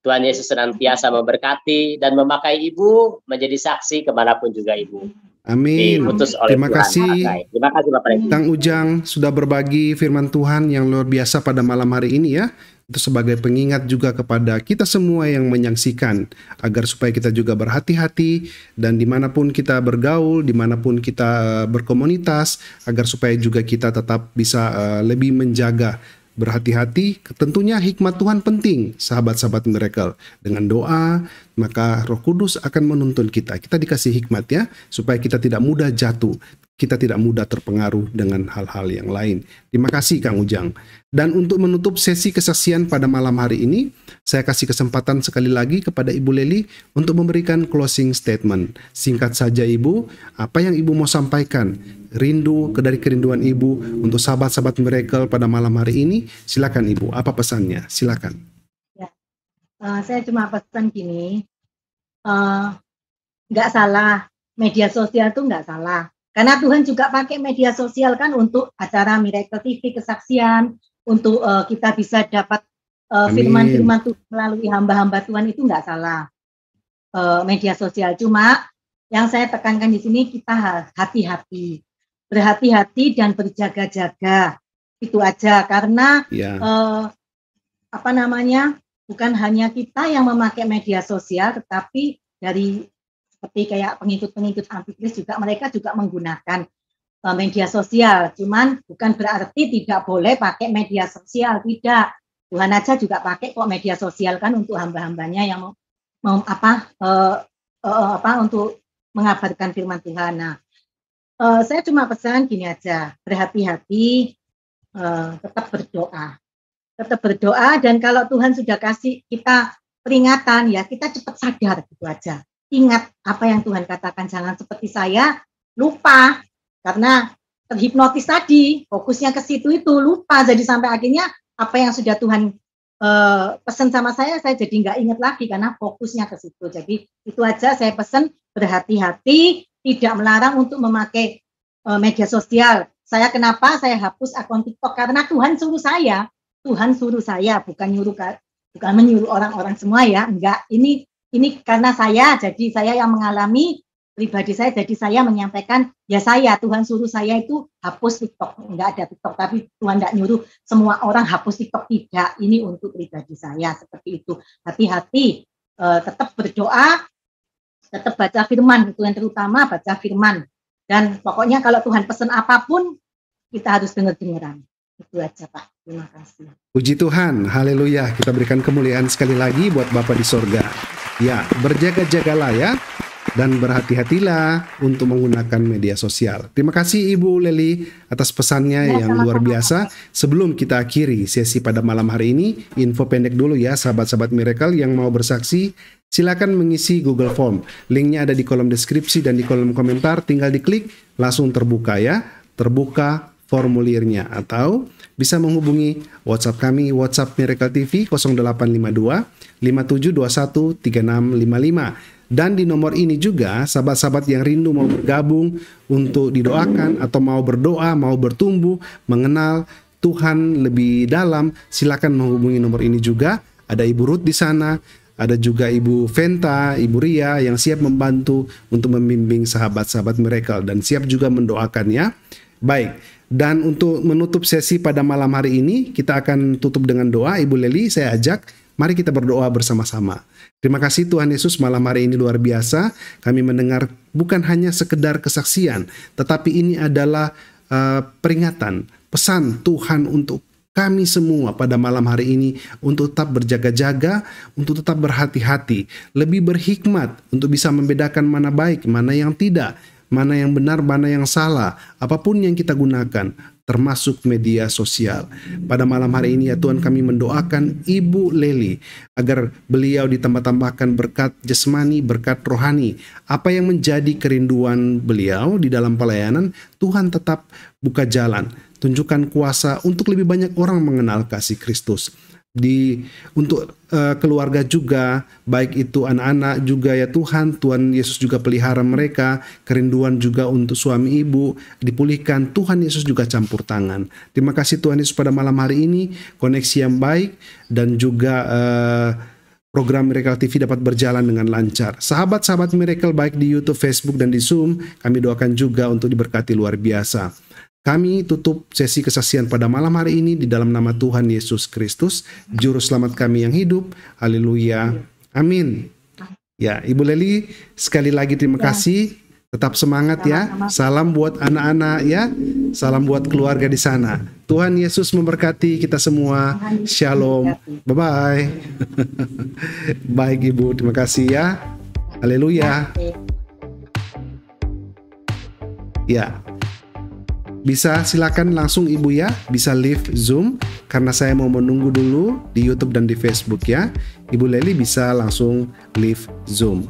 Speaker 5: Tuhan Yesus senantiasa memberkati dan memakai Ibu menjadi saksi kemanapun juga Ibu.
Speaker 1: Amin. Terima kasih.
Speaker 5: Terima kasih Bapak Regi.
Speaker 1: Kang Ujang sudah berbagi firman Tuhan yang luar biasa pada malam hari ini ya. Itu sebagai pengingat juga kepada kita semua yang menyaksikan, agar supaya kita juga berhati-hati dan dimanapun kita bergaul, dimanapun kita berkomunitas, agar supaya juga kita tetap bisa lebih menjaga, berhati-hati. Tentunya hikmat Tuhan penting, sahabat-sahabat Miracle. Dengan doa, maka Roh Kudus akan menuntun kita. Kita dikasih hikmat ya, supaya kita tidak mudah jatuh, kita tidak mudah terpengaruh dengan hal-hal yang lain. Terima kasih Kang Ujang. Dan untuk menutup sesi kesaksian pada malam hari ini, saya kasih kesempatan sekali lagi kepada Ibu Lely untuk memberikan closing statement. Singkat saja Ibu, apa yang Ibu mau sampaikan? Rindu dari kerinduan Ibu untuk sahabat-sahabat Miracle pada malam hari ini. Silakan Ibu, apa pesannya? Silakan.
Speaker 2: Ya, saya cuma pesan gini, nggak salah, media sosial itu nggak salah. Karena Tuhan juga pakai media sosial kan untuk acara Miracle TV kesaksian, untuk kita bisa dapat firman-firman Tuhan melalui hamba-hamba Tuhan, itu nggak salah media sosial. Cuma yang saya tekankan di sini, kita hati-hati, berhati-hati dan berjaga-jaga, itu aja. Karena bukan hanya kita yang memakai media sosial, tetapi dari seperti kayak pengikut-pengikut antikris juga, mereka juga menggunakan media sosial. Cuman bukan berarti tidak boleh pakai media sosial, tidak. Tuhan aja juga pakai kok media sosial kan untuk hamba-hambanya yang untuk mengabarkan firman Tuhan. Nah, saya cuma pesan gini aja, berhati-hati, tetap berdoa, dan kalau Tuhan sudah kasih kita peringatan ya, kita cepat sadar, gitu aja. Ingat apa yang Tuhan katakan, jangan seperti saya lupa karena terhipnotis tadi, fokusnya ke situ, itu lupa, jadi sampai akhirnya apa yang sudah Tuhan pesan sama saya jadi nggak ingat lagi karena fokusnya ke situ. Jadi itu aja saya pesan, berhati-hati, tidak melarang untuk memakai media sosial. Saya kenapa saya hapus akun TikTok, karena Tuhan suruh saya, bukan menyuruh orang-orang semua ya, enggak, ini karena saya, jadi saya yang mengalami pribadi saya, jadi saya menyampaikan, ya Tuhan suruh saya itu hapus TikTok, enggak ada TikTok, tapi Tuhan enggak nyuruh semua orang hapus TikTok, tidak, ini untuk pribadi saya, seperti itu. Hati-hati, tetap berdoa, tetap baca firman, itu yang terutama, baca firman, dan pokoknya kalau Tuhan pesan apapun, kita harus dengar-dengaran. Itu aja Pak, terima kasih.
Speaker 1: Puji Tuhan, haleluya, kita berikan kemuliaan sekali lagi buat Bapa di sorga. Ya, berjaga-jagalah ya, dan berhati-hatilah untuk menggunakan media sosial. Terima kasih Ibu Lely atas pesannya yang luar biasa. Sebelum kita akhiri sesi pada malam hari ini, info pendek dulu ya sahabat-sahabat Miracle yang mau bersaksi, silakan mengisi Google Form. Linknya ada di kolom deskripsi dan di kolom komentar, tinggal diklik, langsung terbuka ya. Terbuka formulirnya, atau bisa menghubungi WhatsApp kami, WhatsApp Miracle TV 0852 5721 3655. Dan di nomor ini juga sahabat-sahabat yang rindu mau bergabung untuk didoakan atau mau berdoa, mau bertumbuh, mengenal Tuhan lebih dalam, silakan menghubungi nomor ini juga. Ada Ibu Ruth di sana, ada juga Ibu Venta, Ibu Ria yang siap membantu untuk membimbing sahabat-sahabat Miracle dan siap juga mendoakan ya. Baik, dan untuk menutup sesi pada malam hari ini, kita akan tutup dengan doa. Ibu Lely, saya ajak, mari kita berdoa bersama-sama. Terima kasih Tuhan Yesus, malam hari ini luar biasa. Kami mendengar bukan hanya sekedar kesaksian, tetapi ini adalah peringatan, pesan Tuhan untuk kami semua pada malam hari ini untuk tetap berjaga-jaga, untuk tetap berhati-hati, lebih berhikmat untuk bisa membedakan mana baik, mana yang tidak, mana yang benar, mana yang salah, apapun yang kita gunakan, termasuk media sosial. Pada malam hari ini ya Tuhan, kami mendoakan Ibu Leli agar beliau ditambah-tambahkan berkat jasmani, berkat rohani. Apa yang menjadi kerinduan beliau di dalam pelayanan, Tuhan tetap buka jalan, tunjukkan kuasa untuk lebih banyak orang mengenal kasih Kristus. Untuk keluarga juga, baik itu anak-anak juga ya Tuhan, Tuhan Yesus juga pelihara mereka, kerinduan juga untuk suami ibu dipulihkan, Tuhan Yesus juga campur tangan. Terima kasih Tuhan Yesus pada malam hari ini, koneksi yang baik dan juga program Miracle TV dapat berjalan dengan lancar. Sahabat-sahabat Miracle baik di YouTube, Facebook dan di Zoom, kami doakan juga untuk diberkati luar biasa. Kami tutup sesi kesaksian pada malam hari ini di dalam nama Tuhan Yesus Kristus, Juru Selamat kami yang hidup. Haleluya. Amin. Ya, Ibu Leli, sekali lagi terima kasih. Tetap semangat ya. Salam buat anak-anak ya. Salam buat keluarga di sana. Tuhan Yesus memberkati kita semua. Shalom. Bye-bye. Baik Ibu, terima kasih ya. Haleluya. Ya. Bisa silakan langsung Ibu ya, bisa live Zoom karena saya mau menunggu dulu di YouTube dan di Facebook ya. Ibu Leli bisa langsung live Zoom.